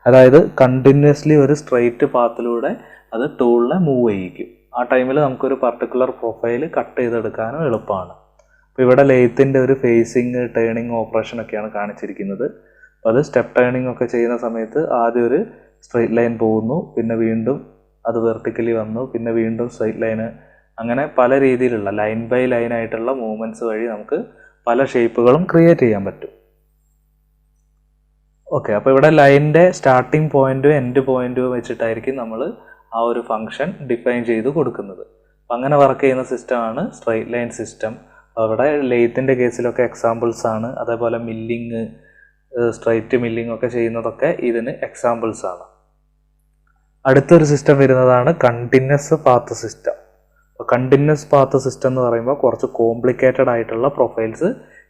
അതായത് കണ്ടിന്യൂസ്ലി ഒരു സ്ട്രെയിറ്റ് പാത്തിലൂടെ അത് ടൂളിനെ മൂവ് ചെയ്യിക്കും. ആ ടൈമിൽ നമുക്കൊരു പർട്ടിക്കുലർ പ്രൊഫൈൽ കട്ട് ചെയ്തെടുക്കാനും എളുപ്പമാണ്. അപ്പോൾ ഇവിടെ ലെയ്ത്തിൻ്റെ ഒരു ഫേസിങ്, ടേണിങ് ഓപ്പറേഷൻ ഒക്കെയാണ് കാണിച്ചിരിക്കുന്നത്. അപ്പോൾ അത് സ്റ്റെപ്പ് ടേണിങ് ഒക്കെ ചെയ്യുന്ന സമയത്ത് ആദ്യം ഒരു സ്ട്രെയിറ്റ് ലൈൻ പോകുന്നു, പിന്നെ വീണ്ടും അത് വെർട്ടിക്കലി വന്നു, പിന്നെ വീണ്ടും സ്ട്രെയിറ്റ് ലൈന്, അങ്ങനെ പല രീതിയിലുള്ള ലൈൻ ബൈ ലൈൻ ആയിട്ടുള്ള മൂവ്മെൻറ്റ്സ് വഴി നമുക്ക് പല ഷേപ്പുകളും ക്രിയേറ്റ് ചെയ്യാൻ പറ്റും. ഓക്കെ, അപ്പോൾ ഇവിടെ ലൈനിൻ്റെ സ്റ്റാർട്ടിങ് പോയിന്റും എൻഡ് പോയിന്റും വെച്ചിട്ടായിരിക്കും നമ്മൾ ആ ഒരു ഫംഗ്ഷൻ ഡിഫൈൻ ചെയ്ത് കൊടുക്കുന്നത്. അപ്പം അങ്ങനെ വർക്ക് ചെയ്യുന്ന സിസ്റ്റമാണ് സ്ട്രെയിറ്റ് ലൈൻ സിസ്റ്റം. അവിടെ ലെയ്ത്തിൻ്റെ കേസിലൊക്കെ എക്സാമ്പിൾസ് ആണ്. അതേപോലെ മില്ലിങ്, സ്ട്രൈറ്റ് മില്ലിങ് ഒക്കെ ചെയ്യുന്നതൊക്കെ ഇതിന് എക്സാമ്പിൾസ് ആണ്. അടുത്തൊരു സിസ്റ്റം വരുന്നതാണ് കണ്ടിന്യൂസ് പാത്ത് സിസ്റ്റം. അപ്പോൾ കണ്ടിന്യൂസ് പാത്ത് സിസ്റ്റം എന്ന് പറയുമ്പോൾ കുറച്ച് കോംപ്ലിക്കേറ്റഡ് ആയിട്ടുള്ള പ്രൊഫൈൽസ്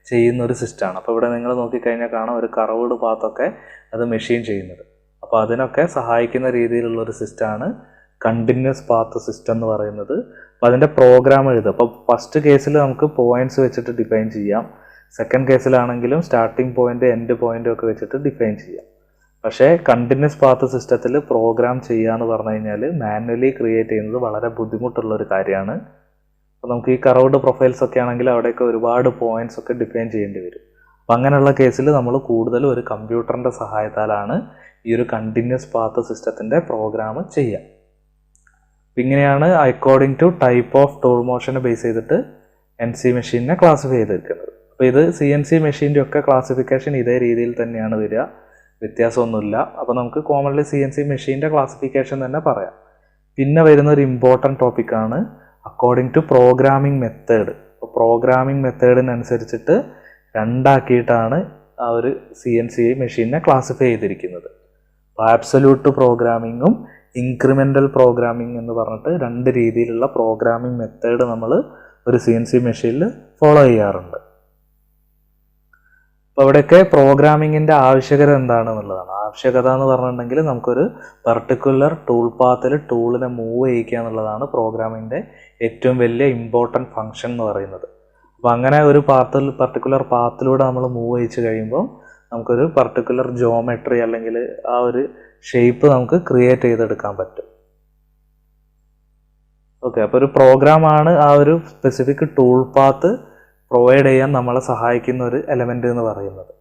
ചെയ്യുന്ന ഒരു സിസ്റ്റമാണ്. അപ്പോൾ ഇവിടെ നിങ്ങൾ നോക്കിക്കഴിഞ്ഞാൽ കാണാം ഒരു കർവ്ഡ് പാത്തൊക്കെ അത് മെഷീൻ ചെയ്യുന്നത്. അപ്പോൾ അതിനൊക്കെ സഹായിക്കുന്ന രീതിയിലുള്ളൊരു സിസ്റ്റമാണ് കണ്ടിന്യൂസ് പാത്ത് സിസ്റ്റം എന്ന് പറയുന്നത്. അപ്പോൾ അതിൻ്റെ പ്രോഗ്രാം എഴുതുക. അപ്പോൾ ഫസ്റ്റ് കേസിൽ നമുക്ക് പോയിന്റ്സ് വെച്ചിട്ട് ഡിഫൈൻ ചെയ്യാം. സെക്കൻഡ് കേസിലാണെങ്കിലും സ്റ്റാർട്ടിംഗ് പോയിന്റ്, എൻഡ് പോയിന്റും ഒക്കെ വെച്ചിട്ട് ഡിഫൈൻ ചെയ്യാം. പക്ഷേ കണ്ടിന്യൂസ് പാത്ത് സിസ്റ്റത്തിൽ പ്രോഗ്രാം ചെയ്യുക എന്ന് പറഞ്ഞു കഴിഞ്ഞാൽ മാനുവലി ക്രിയേറ്റ് ചെയ്യുന്നത് വളരെ ബുദ്ധിമുട്ടുള്ളൊരു കാര്യമാണ്. അപ്പോൾ നമുക്ക് ഈ കർവ്ഡ് പ്രൊഫൈൽസ് ഒക്കെ ആണെങ്കിൽ അവിടെയൊക്കെ ഒരുപാട് പോയിന്റ്സ് ഒക്കെ ഡിഫൈൻ ചെയ്യേണ്ടി വരും. അപ്പം അങ്ങനെയുള്ള കേസിൽ നമ്മൾ കൂടുതലും ഒരു കമ്പ്യൂട്ടറിൻ്റെ സഹായത്താലാണ് ഈ ഒരു കണ്ടിന്യൂസ് പാത്ത് സിസ്റ്റത്തിൻ്റെ പ്രോഗ്രാം ചെയ്യുക. ഇങ്ങനെയാണ് according to type of tool മോഷനെ ബേസ് ചെയ്തിട്ട് NC മെഷീനെ ക്ലാസിഫൈ ചെയ്തിരിക്കുന്നത്. അപ്പോൾ ഇത് CNC മെഷീൻ്റെ ഒക്കെ ക്ലാസിഫിക്കേഷൻ ഇതേ രീതിയിൽ തന്നെയാണ് വരിക, വ്യത്യാസമൊന്നുമില്ല. അപ്പോൾ നമുക്ക് കോമൺലി CNC മെഷീൻ്റെ ക്ലാസിഫിക്കേഷൻ തന്നെ പറയാം. പിന്നെ വരുന്ന ഒരു ഇമ്പോർട്ടൻറ്റ് ടോപ്പിക്കാണ് അക്കോർഡിംഗ് ടു പ്രോഗ്രാമിംഗ് മെത്തേഡ്. അപ്പോൾ പ്രോഗ്രാമിംഗ് മെത്തേഡിനനുസരിച്ചിട്ട് രണ്ടാക്കിയിട്ടാണ് ആ ഒരു CNC മെഷീനെ ക്ലാസിഫൈ ചെയ്തിരിക്കുന്നത്. അപ്പോൾ ആബ്സല്യൂട്ട് പ്രോഗ്രാമിങ്ങും ഇൻക്രിമെൻ്റൽ പ്രോഗ്രാമിംഗ് എന്ന് പറഞ്ഞിട്ട് രണ്ട് രീതിയിലുള്ള പ്രോഗ്രാമിംഗ് മെത്തേഡ് നമ്മൾ ഒരു CNC മെഷീനിൽ ഫോളോ ചെയ്യാറുണ്ട്. അപ്പോൾ അവിടെയൊക്കെ പ്രോഗ്രാമിങ്ങിൻ്റെ ആവശ്യകത എന്താണെന്നുള്ളതാണ്. ആവശ്യകത എന്ന് പറഞ്ഞിട്ടുണ്ടെങ്കിൽ നമുക്കൊരു പർട്ടിക്കുലർ ടൂൾ പാത്തിൽ ടൂളിനെ മൂവ് ചെയ്യിക്കുക എന്നുള്ളതാണ് പ്രോഗ്രാമിൻ്റെ ഏറ്റവും വലിയ ഇമ്പോർട്ടൻറ്റ് ഫങ്ഷൻ എന്ന് പറയുന്നത്. അപ്പോൾ അങ്ങനെ ഒരു പർട്ടിക്കുലർ പാത്തിലൂടെ നമ്മൾ മൂവ് ചെയ്യിച്ച് കഴിയുമ്പോൾ നമുക്കൊരു പർട്ടിക്കുലർ ജോമെട്രി അല്ലെങ്കിൽ ആ ഒരു ഷേപ്പ് നമുക്ക് ക്രിയേറ്റ് ചെയ്തെടുക്കാൻ പറ്റും. ഓക്കെ, അപ്പോൾ ഒരു പ്രോഗ്രാമാണ് ആ ഒരു സ്പെസിഫിക് ടൂൾ പാത്ത് പ്രൊവൈഡ് ചെയ്യാൻ നമ്മളെ സഹായിക്കുന്ന ഒരു എലമെൻ്റ് എന്ന് പറയുന്നത്.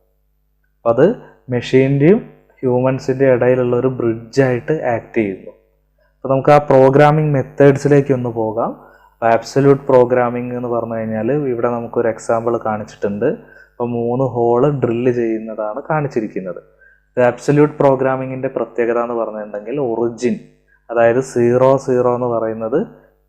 അപ്പോൾ അത് മെഷീൻ്റെയും ഹ്യൂമൻസിൻ്റെ ഇടയിലുള്ള ഒരു ബ്രിഡ്ജായിട്ട് ആക്ട് ചെയ്യുന്നു. അപ്പോൾ നമുക്ക് ആ പ്രോഗ്രാമിംഗ് മെത്തേഡ്സിലേക്ക് ഒന്ന് പോകാം. ആബ്സല്യൂട്ട് പ്രോഗ്രാമിംഗ് എന്ന് പറഞ്ഞു കഴിഞ്ഞാൽ ഇവിടെ നമുക്കൊരു എക്സാമ്പിൾ കാണിച്ചിട്ടുണ്ട്. അപ്പോൾ 3 ഹോള് ഡ്രില്ല് ചെയ്യുന്നതാണ് കാണിച്ചിരിക്കുന്നത്. ആബ്സല്യൂട്ട് പ്രോഗ്രാമിങ്ങിൻ്റെ പ്രത്യേകത എന്ന് പറഞ്ഞിട്ടുണ്ടെങ്കിൽ ഒറിജിൻ, അതായത് 0 എന്ന് പറയുന്നത്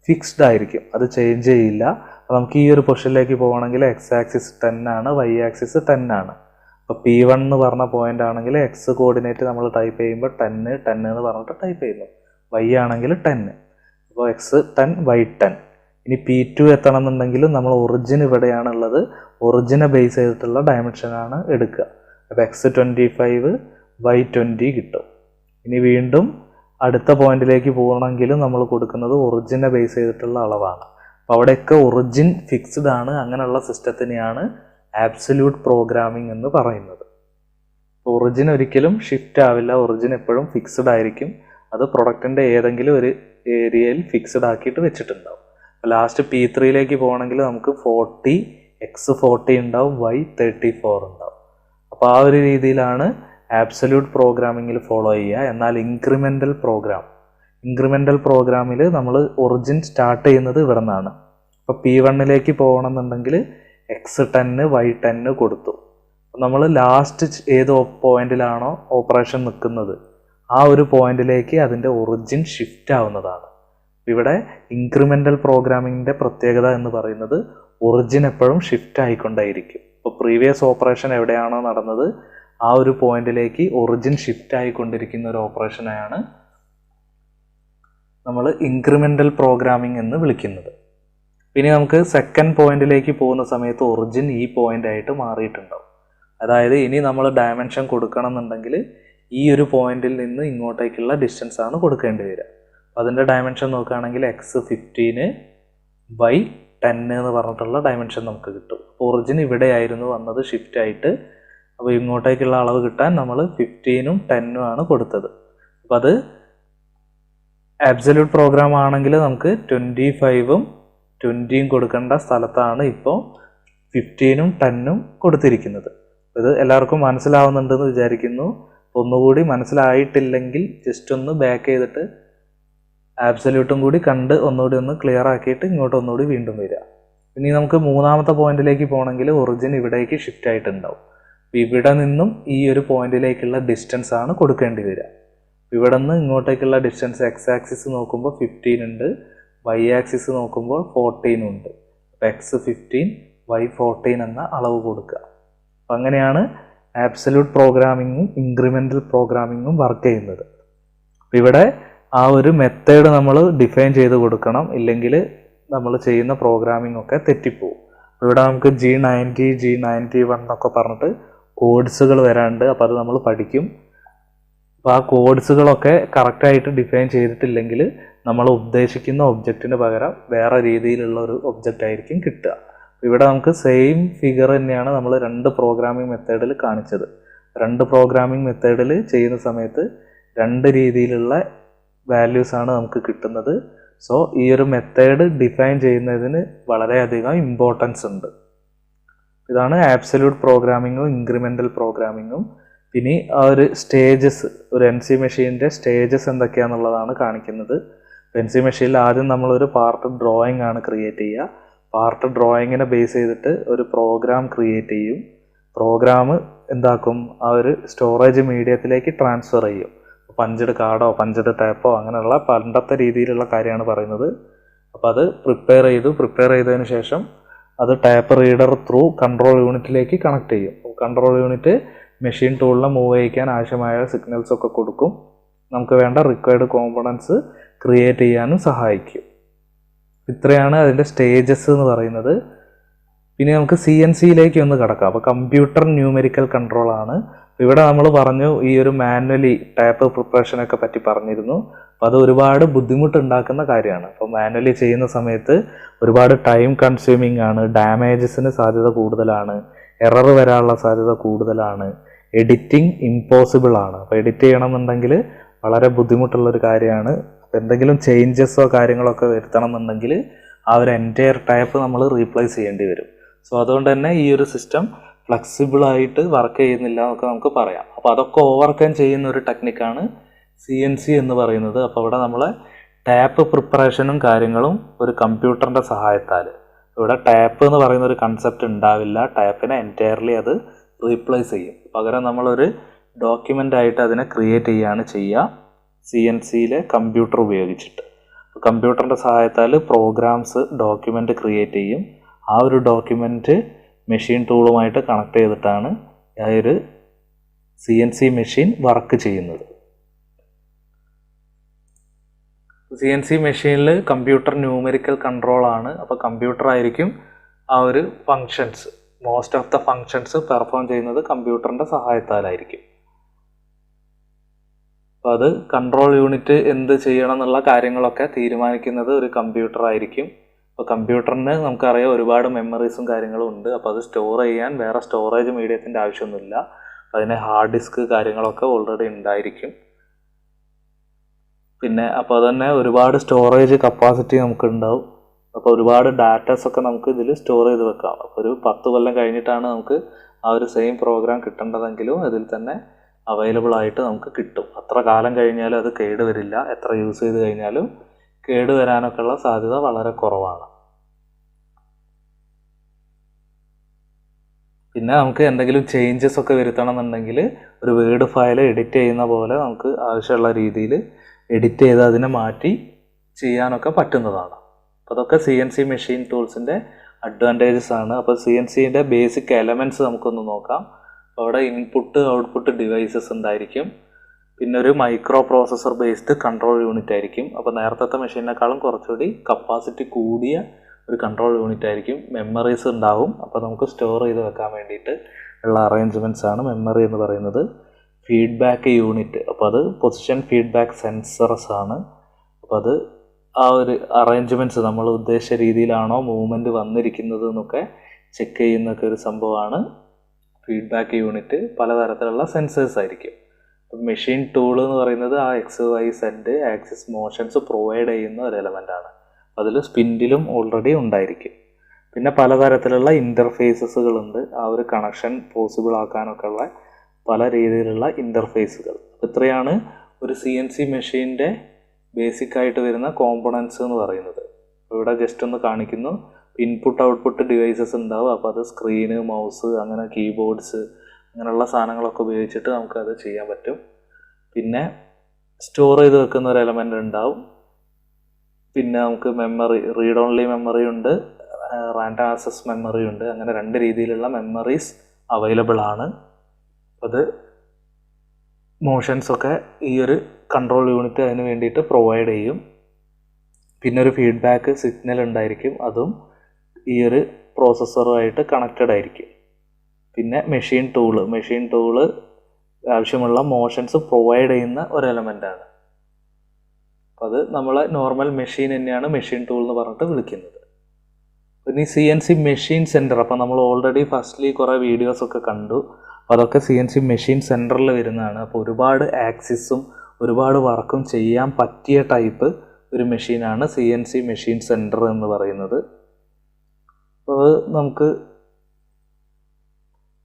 ഫിക്സ്ഡ് ആയിരിക്കും, അത് ചേഞ്ച് ചെയ്യില്ല. അപ്പോൾ നമുക്ക് ഈ ഒരു പൊസിഷനിലേക്ക് പോകണമെങ്കിൽ X ആക്സിസ് 10 ആണ്, Y ആക്സിസ് 10 ആണ്. അപ്പോൾ P1 എന്ന് പറഞ്ഞ പോയിന്റ് ആണെങ്കിൽ X കോർഡിനേറ്റ് നമ്മൾ ടൈപ്പ് ചെയ്യുമ്പോൾ 10 എന്ന് പറഞ്ഞിട്ട് ടൈപ്പ് ചെയ്യുന്നു. Y ആണെങ്കിൽ 10. അപ്പോൾ X 10 Y 10. ഇനി P2 എത്തണം എന്നുണ്ടെങ്കിലും നമ്മൾ ഒറിജിൻ ഇവിടെയാണുള്ളത്, ഒറിജിനെ ബേസ് ചെയ്തിട്ടുള്ള ഡയമെൻഷനാണ് എടുക്കുക. അപ്പോൾ X 25 Y 20 കിട്ടും. ഇനി വീണ്ടും അടുത്ത പോയിന്റിലേക്ക് പോകണമെങ്കിലും നമ്മൾ കൊടുക്കുന്നത് ഒറിജിനെ ബേസ് ചെയ്തിട്ടുള്ള അളവാണ്. അപ്പോൾ അവിടെയൊക്കെ ഒറിജിൻ ഫിക്സ്ഡ് ആണ്. അങ്ങനെയുള്ള സിസ്റ്റത്തിനെയാണ് ആബ്സല്യൂട്ട് പ്രോഗ്രാമിംഗ് എന്ന് പറയുന്നത്. ഒറിജിൻ ഒരിക്കലും ഷിഫ്റ്റ് ആവില്ല, ഒറിജിൻ എപ്പോഴും ഫിക്സ്ഡ് ആയിരിക്കും. അത് പ്രൊഡക്റ്റിൻ്റെ ഏതെങ്കിലും ഒരു ഏരിയയിൽ ഫിക്സ്ഡ് ആക്കിയിട്ട് വെച്ചിട്ടുണ്ടാവും. ലാസ്റ്റ് P3യിലേക്ക് പോകണമെങ്കിൽ നമുക്ക് 40 X 40 ഉണ്ടാവും, Y 34 ഉണ്ടാവും. അപ്പോൾ ആ ഒരു രീതിയിലാണ് ആബ്സല്യൂട്ട് പ്രോഗ്രാമിങ്ങിൽ ഫോളോ ചെയ്യുക. എന്നാൽ ഇൻക്രിമെൻ്റൽ പ്രോഗ്രാമിൽ നമ്മൾ ഒറിജിൻ സ്റ്റാർട്ട് ചെയ്യുന്നത് ഇവിടെ നിന്നാണ്. അപ്പോൾ P1ലേക്ക് പോകണമെന്നുണ്ടെങ്കിൽ X 10 Y 10 കൊടുത്തു. നമ്മൾ ലാസ്റ്റ് ഏത് പോയിന്റിലാണോ ഓപ്പറേഷൻ നിൽക്കുന്നത് ആ ഒരു പോയിന്റിലേക്ക് അതിൻ്റെ ഒറിജിൻ ഷിഫ്റ്റ് ആവുന്നതാണ്. ഇവിടെ ഇൻക്രിമെൻ്റൽ പ്രോഗ്രാമിങ്ങിൻ്റെ പ്രത്യേകത എന്ന് പറയുന്നത് ഒറിജിൻ എപ്പോഴും ഷിഫ്റ്റ് ആയിക്കൊണ്ടേയിരിക്കും. ഇപ്പോൾ പ്രീവിയസ് ഓപ്പറേഷൻ എവിടെയാണോ നടന്നത് ആ ഒരു പോയിന്റിലേക്ക് ഒറിജിൻ ഷിഫ്റ്റ് ആയിക്കൊണ്ടിരിക്കുന്ന ഒരു ഓപ്പറേഷനെയാണ് നമ്മൾ ഇൻക്രിമെൻ്റൽ പ്രോഗ്രാമിംഗ് എന്ന് വിളിക്കുന്നത്. പിന്നെ നമുക്ക് സെക്കൻഡ് പോയിന്റിലേക്ക് പോകുന്ന സമയത്ത് ഒറിജിൻ ഈ പോയിന്റ് ആയിട്ട് മാറിയിട്ടുണ്ടാവും. അതായത് ഇനി നമ്മൾ ഡയമെൻഷൻ കൊടുക്കണം എന്നുണ്ടെങ്കിൽ ഈ ഒരു പോയിന്റിൽ നിന്ന് ഇങ്ങോട്ടേക്കുള്ള ഡിസ്റ്റൻസ് ആണ് കൊടുക്കേണ്ടി വരിക. അപ്പോൾ അതിൻ്റെ ഡയമെൻഷൻ നോക്കുകയാണെങ്കിൽ x15 y 10 എന്ന് പറഞ്ഞിട്ടുള്ള ഡയമെൻഷൻ നമുക്ക് കിട്ടും. ഒറിജിൻ ഇവിടെ ആയിരുന്നു വന്നത് ഷിഫ്റ്റ് ആയിട്ട്. അപ്പോൾ ഇങ്ങോട്ടേക്കുള്ള അളവ് കിട്ടാൻ നമ്മൾ 15ഉം 10ഉം ആണ് കൊടുത്തത്. അപ്പോൾ അത് ആബ്സല്യൂട്ട് പ്രോഗ്രാം ആണെങ്കിൽ നമുക്ക് 25ഉം 20ഉം കൊടുക്കേണ്ട സ്ഥലത്താണ് ഇപ്പോൾ 15ഉം 10ഉം കൊടുത്തിരിക്കുന്നത്. ഇത് എല്ലാവർക്കും മനസ്സിലാവുന്നുണ്ടെന്ന് വിചാരിക്കുന്നു. ഒന്നുകൂടി മനസ്സിലായിട്ടില്ലെങ്കിൽ ജസ്റ്റ് ഒന്ന് ബാക്ക് ചെയ്തിട്ട് ആബ്സല്യൂട്ടും കൂടി കണ്ട് ഒന്നുകൂടി ഒന്ന് ക്ലിയർ ആക്കിയിട്ട് ഇങ്ങോട്ട് ഒന്നുകൂടി വീണ്ടും വരിക. ഇനി നമുക്ക് മൂന്നാമത്തെ പോയിന്റിലേക്ക് പോകണമെങ്കിൽ ഒറിജിൻ ഇവിടേക്ക് ഷിഫ്റ്റ് ആയിട്ടുണ്ടാവും. ഇവിടെ നിന്നും ഈ ഒരു പോയിന്റിലേക്കുള്ള ഡിസ്റ്റൻസ് ആണ് കൊടുക്കേണ്ടി വരിക. ഇവിടെ നിന്ന് ഇങ്ങോട്ടേക്കുള്ള ഡിസ്റ്റൻസ് എക്സ് ആക്സിസ് നോക്കുമ്പോൾ 15 ഉണ്ട്, വൈ ആക്സിസ് നോക്കുമ്പോൾ 14 ഉണ്ട്. അപ്പോൾ x15 y14 എന്ന അളവ് കൊടുക്കുക. അപ്പം അങ്ങനെയാണ് ആബ്സല്യൂട്ട് പ്രോഗ്രാമിങ്ങും ഇൻക്രിമെൻ്റൽ പ്രോഗ്രാമിങ്ങും വർക്ക് ചെയ്യുന്നത്. അപ്പോൾ ഇവിടെ ആ ഒരു മെത്തേഡ് നമ്മൾ ഡിഫൈൻ ചെയ്ത് കൊടുക്കണം, ഇല്ലെങ്കിൽ നമ്മൾ ചെയ്യുന്ന പ്രോഗ്രാമിംഗ് ഒക്കെ തെറ്റിപ്പോവും. ഇവിടെ നമുക്ക് G90 G91 എന്നൊക്കെ പറഞ്ഞിട്ട് കോഡ്സുകൾ വരാനുണ്ട്. അപ്പോൾ അത് നമ്മൾ പഠിക്കും. അപ്പോൾ ആ കോഡ്സുകളൊക്കെ കറക്റ്റായിട്ട് ഡിഫൈൻ ചെയ്തിട്ടില്ലെങ്കിൽ നമ്മൾ ഉദ്ദേശിക്കുന്ന ഒബ്ജക്റ്റിന് പകരം വേറെ രീതിയിലുള്ള ഒരു ഒബ്ജക്റ്റ് ആയിരിക്കും കിട്ടുക. ഇവിടെ നമുക്ക് സെയിം ഫിഗർ തന്നെയാണ് നമ്മൾ രണ്ട് പ്രോഗ്രാമിംഗ് മെത്തേഡിൽ കാണിച്ചത്. രണ്ട് പ്രോഗ്രാമിംഗ് മെത്തേഡിൽ ചെയ്യുന്ന സമയത്ത് രണ്ട് രീതിയിലുള്ള വാല്യൂസാണ് നമുക്ക് കിട്ടുന്നത്. സോ ഈ ഒരു മെത്തേഡ് ഡിഫൈൻ ചെയ്യുന്നതിന് വളരെയധികം ഇമ്പോർട്ടൻസ് ഉണ്ട്. ഇതാണ് ആബ്സല്യൂട്ട് പ്രോഗ്രാമിങ്ങും ഇൻക്രിമെൻ്റൽ പ്രോഗ്രാമിങ്ങും. ഇനി ആ ഒരു സ്റ്റേജസ്, ഒരു NC മെഷീൻ്റെ സ്റ്റേജസ് എന്തൊക്കെയാണെന്നുള്ളതാണ് കാണിക്കുന്നത്. NC മെഷീനിൽ ആദ്യം നമ്മളൊരു പാർട്ട് ഡ്രോയിങ് ആണ് ക്രിയേറ്റ് ചെയ്യുക. പാർട്ട് ഡ്രോയിങ്ങിനെ ബേസ് ചെയ്തിട്ട് ഒരു പ്രോഗ്രാം ക്രിയേറ്റ് ചെയ്യും. പ്രോഗ്രാം എന്താക്കും, ആ ഒരു സ്റ്റോറേജ് മീഡിയത്തിലേക്ക് ട്രാൻസ്ഫർ ചെയ്യും. പഞ്ചഡ് കാർഡോ പഞ്ചഡ് ടാപ്പോ അങ്ങനെയുള്ള പണ്ടത്തെ രീതിയിലുള്ള കാര്യമാണ് പറയുന്നത്. അപ്പോൾ അത് പ്രിപ്പയർ ചെയ്തതിന് ശേഷം അത് ടാപ്പ് റീഡർ ത്രൂ കൺട്രോൾ യൂണിറ്റിലേക്ക് കണക്ട് ചെയ്യും. കൺട്രോൾ യൂണിറ്റ് മെഷീൻ ടൂളിനെ മൂവ് ചെയ്യിക്കാൻ ആവശ്യമായ സിഗ്നൽസ് ഒക്കെ കൊടുക്കും. നമുക്ക് വേണ്ട റിക്വയർഡ് കോമ്പണൻസ് ക്രിയേറ്റ് ചെയ്യാനും സഹായിക്കും. ഇത്രയാണ് അതിൻ്റെ സ്റ്റേജസ് എന്ന് പറയുന്നത്. പിന്നെ നമുക്ക് CNCയിലേക്ക് ഒന്ന് കിടക്കാം. അപ്പോൾ കമ്പ്യൂട്ടർ ന്യൂമെറിക്കൽ കൺട്രോൾ ആണ്. ഇവിടെ നമ്മൾ പറഞ്ഞു ഈ ഒരു മാനുവലി ടാപ്പ് പ്രിപ്പറേഷനൊക്കെ പറ്റി പറഞ്ഞിരുന്നു. അപ്പോൾ അത് ഒരുപാട് ബുദ്ധിമുട്ടുണ്ടാക്കുന്ന കാര്യമാണ്. അപ്പോൾ മാനുവലി ചെയ്യുന്ന സമയത്ത് ഒരുപാട് ടൈം കൺസ്യൂമിങ് ആണ്, ഡാമേജസിന് സാധ്യത കൂടുതലാണ്, എറർ വരാനുള്ള സാധ്യത കൂടുതലാണ്, എഡിറ്റിംഗ് ഇമ്പോസിബിൾ ആണ്. അപ്പോൾ എഡിറ്റ് ചെയ്യണമെന്നുണ്ടെങ്കിൽ വളരെ ബുദ്ധിമുട്ടുള്ളൊരു കാര്യമാണ്. അപ്പോൾ എന്തെങ്കിലും ചേഞ്ചസോ കാര്യങ്ങളൊക്കെ വരുത്തണം എന്നുണ്ടെങ്കിൽ ആ ഒരു എൻറ്റയർ ടാപ്പ് നമ്മൾ റീപ്ലേസ് ചെയ്യേണ്ടി വരും. സോ അതുകൊണ്ട് തന്നെ ഈ ഒരു സിസ്റ്റം ഫ്ലെക്സിബിളായിട്ട് വർക്ക് ചെയ്യുന്നില്ല എന്നൊക്കെ നമുക്ക് പറയാം. അപ്പോൾ അതൊക്കെ ഓവർകം ചെയ്യുന്ന ഒരു ടെക്നിക്കാണ് CNC എന്ന് പറയുന്നത്. അപ്പോൾ ഇവിടെ നമ്മളെ ടാപ്പ് പ്രിപ്പറേഷനും കാര്യങ്ങളും ഒരു കമ്പ്യൂട്ടറിൻ്റെ സഹായത്താൽ, ഇവിടെ ടാപ്പ് എന്ന് പറയുന്ന ഒരു കൺസെപ്റ്റ് ഉണ്ടാവില്ല. ടാപ്പിനെ എൻറ്റയർലി അത് റീപ്ലേസ് ചെയ്യും. പകരം നമ്മളൊരു ഡോക്യുമെൻ്റ് ആയിട്ട് അതിനെ ക്രിയേറ്റ് ചെയ്യുകയാണ് ചെയ്യുക CNCയിലെ കമ്പ്യൂട്ടർ ഉപയോഗിച്ചിട്ട്. കമ്പ്യൂട്ടറിൻ്റെ സഹായത്താൽ പ്രോഗ്രാംസ് ഡോക്യുമെൻ്റ് ക്രിയേറ്റ് ചെയ്യും. ആ ഒരു ഡോക്യുമെൻ്റ് മെഷീൻ ടൂളുമായിട്ട് കണക്ട് ചെയ്തിട്ടാണ് ആ ഒരു CNC മെഷീൻ വർക്ക് ചെയ്യുന്നത്. CNC മെഷീനിൽ കമ്പ്യൂട്ടർ ന്യൂമെറിക്കൽ കൺട്രോൾ ആണ്. അപ്പോൾ കമ്പ്യൂട്ടർ ആയിരിക്കും ആ ഒരു functions, most of the functions perform ചെയ്യുന്നത് കമ്പ്യൂട്ടറിൻ്റെ സഹായത്താലായിരിക്കും. അപ്പോൾ അത് കൺട്രോൾ യൂണിറ്റ് എന്ത് ചെയ്യണം എന്നുള്ള കാര്യങ്ങളൊക്കെ തീരുമാനിക്കുന്നത് ഒരു കമ്പ്യൂട്ടർ ആയിരിക്കും. അപ്പോൾ കമ്പ്യൂട്ടറിന് നമുക്കറിയാം ഒരുപാട് മെമ്മറീസും കാര്യങ്ങളും ഉണ്ട്. അപ്പോൾ അത് സ്റ്റോർ ചെയ്യാൻ വേറെ സ്റ്റോറേജ് മീഡിയത്തിൻ്റെ ആവശ്യമൊന്നുമില്ല. അതിന് ഹാർഡ് ഡിസ്ക് കാര്യങ്ങളൊക്കെ ഓൾറെഡി ഉണ്ടായിരിക്കും. പിന്നെ അപ്പോൾ തന്നെ ഒരുപാട് സ്റ്റോറേജ് കപ്പാസിറ്റി നമുക്ക് ഉണ്ടാവും. അപ്പോൾ ഒരുപാട് ഡാറ്റാസൊക്കെ നമുക്ക് ഇതിൽ സ്റ്റോർ ചെയ്ത് വെക്കാം. അപ്പോൾ ഒരു 10 കൊല്ലം കഴിഞ്ഞിട്ടാണ് നമുക്ക് ആ ഒരു സെയിം പ്രോഗ്രാം കിട്ടേണ്ടതെങ്കിലും അതിൽ തന്നെ അവൈലബിൾ ആയിട്ട് നമുക്ക് കിട്ടും. അത്ര കാലം കഴിഞ്ഞാലും അത് കേടുവരില്ല. എത്ര യൂസ് ചെയ്ത് കഴിഞ്ഞാലും കേടുവരാനൊക്കെ ഉള്ള സാധ്യത വളരെ കുറവാണ്. പിന്നെ നമുക്ക് എന്തെങ്കിലും ചേഞ്ചസ് ഒക്കെ വരുത്തണം എന്നുണ്ടെങ്കിൽ ഒരു വേർഡ് ഫയൽ എഡിറ്റ് ചെയ്യുന്ന പോലെ നമുക്ക് ആവശ്യമുള്ള രീതിയിൽ എഡിറ്റ് ചെയ്ത് അതിനെ മാറ്റി ചെയ്യാനൊക്കെ പറ്റുന്നതാണ്. അപ്പോൾ അതൊക്കെ CNC മെഷീൻ ടൂൾസിൻ്റെ അഡ്വാൻറ്റേജസ് ആണ്. അപ്പോൾ CNCയുടെ ബേസിക് എലമെൻറ്റ്സ് നമുക്കൊന്ന് നോക്കാം. അപ്പോൾ അവിടെ ഇൻപുട്ട് ഔട്ട്പുട്ട് ഡിവൈസസ് ഉണ്ടായിരിക്കും. പിന്നെ ഒരു micro processor based control unit ആയിരിക്കും. അപ്പോൾ നേരത്തെ മെഷീനേക്കാളും കുറച്ചുകൂടി കപ്പാസിറ്റി കൂടിയ ഒരു കൺട്രോൾ യൂണിറ്റ് ആയിരിക്കും. മെമ്മറീസ് ഉണ്ടാവും. അപ്പോൾ നമുക്ക് സ്റ്റോർ ചെയ്ത് വെക്കാൻ വേണ്ടിയിട്ട് ഉള്ള അറേഞ്ച്മെൻറ്റ്സ് ആണ് മെമ്മറി എന്ന് പറയുന്നത്. ഫീഡ്ബാക്ക് യൂണിറ്റ്, അപ്പോൾ അത് പൊസിഷൻ ഫീഡ്ബാക്ക് സെൻസറസ് ആണ്. അപ്പോൾ അത് ആ ഒരു അറേഞ്ച്മെൻറ്റ്സ് നമ്മൾ ഉദ്ദേശിച്ച രീതിയിലാണോ മൂവ്മെൻറ്റ് വന്നിരിക്കുന്നത് എന്നൊക്കെ ചെക്ക് ചെയ്യുന്നൊക്കെ ഒരു സംഭവമാണ് ഫീഡ്ബാക്ക് യൂണിറ്റ്. പലതരത്തിലുള്ള സെൻസേഴ്സ് ആയിരിക്കും. മെഷീൻ ടൂൾ എന്ന് പറയുന്നത് ആ XYZ ആക്സിസ് മോഷൻസ് പ്രൊവൈഡ് ചെയ്യുന്ന ഒരു എലമെൻ്റാണ്. അതിൽ സ്പിൻഡിലും ഓൾറെഡി ഉണ്ടായിരിക്കും. പിന്നെ പലതരത്തിലുള്ള ഇൻ്റർഫേസസുകളുണ്ട്. ആ ഒരു കണക്ഷൻ പോസിബിൾ ആക്കാനൊക്കെ ഉള്ള പല രീതിയിലുള്ള ഇൻ്റർഫേസുകൾ. ഇത്രയാണ് ഒരു CNC മെഷീൻ്റെ ബേസിക് ആയിട്ട് വരുന്ന കോമ്പണൻസ് എന്ന് പറയുന്നത്. ഇവിടെ ജസ്റ്റ് ഒന്ന് കാണിക്കുന്നു. ഇൻപുട്ട് ഔട്ട്പുട്ട് ഡിവൈസസ് ഉണ്ടാവും. അപ്പോൾ അത് സ്ക്രീന്, മൗസ്, അങ്ങനെ കീബോർഡ്സ്, അങ്ങനെയുള്ള സാധനങ്ങളൊക്കെ ഉപയോഗിച്ചിട്ട് നമുക്കത് ചെയ്യാൻ പറ്റും. പിന്നെ സ്റ്റോർ ചെയ്ത് വെക്കുന്ന ഒരു എലമെൻ്റ് ഉണ്ടാവും. പിന്നെ നമുക്ക് മെമ്മറി, റീഡ് ഓൺലി മെമ്മറി ഉണ്ട്, റാൻഡം ആക്സസ് മെമ്മറി ഉണ്ട്. അങ്ങനെ 2 രീതിയിലുള്ള മെമ്മറീസ് അവൈലബിൾ ആണ്. അത് മോഷൻസൊക്കെ ഈ ഒരു കൺട്രോൾ യൂണിറ്റ് അതിന് വേണ്ടിയിട്ട് പ്രൊവൈഡ് ചെയ്യും. പിന്നെ ഒരു ഫീഡ്ബാക്ക് സിഗ്നൽ ഉണ്ടായിരിക്കും. അതും ഈ ഒരു പ്രോസസ്സറുമായിട്ട് കണക്റ്റഡ് ആയിരിക്കും. പിന്നെ മെഷീൻ ടൂള് ആവശ്യമുള്ള മോഷൻസ് പ്രൊവൈഡ് ചെയ്യുന്ന ഒരു എലമെൻ്റാണ്. അപ്പോൾ അത് നമ്മളെ നോർമൽ മെഷീൻ തന്നെയാണ് മെഷീൻ ടൂൾ എന്ന് പറഞ്ഞിട്ട് വിളിക്കുന്നത്. പിന്നെ ഈ CNC മെഷീൻ സെൻറ്റർ, അപ്പോൾ നമ്മൾ ഓൾറെഡി ഫസ്റ്റ്ലി കുറേ വീഡിയോസൊക്കെ കണ്ടു. അപ്പോൾ അതൊക്കെ CNC മെഷീൻ സെൻറ്ററിൽ വരുന്നതാണ്. അപ്പോൾ ഒരുപാട് ആക്സിസും ഒരുപാട് വർക്കും ചെയ്യാൻ പറ്റിയ ടൈപ്പ് ഒരു മെഷീനാണ് CNC മെഷീൻ സെൻറ്റർ എന്ന് പറയുന്നത്. അപ്പോൾ അത് നമുക്ക്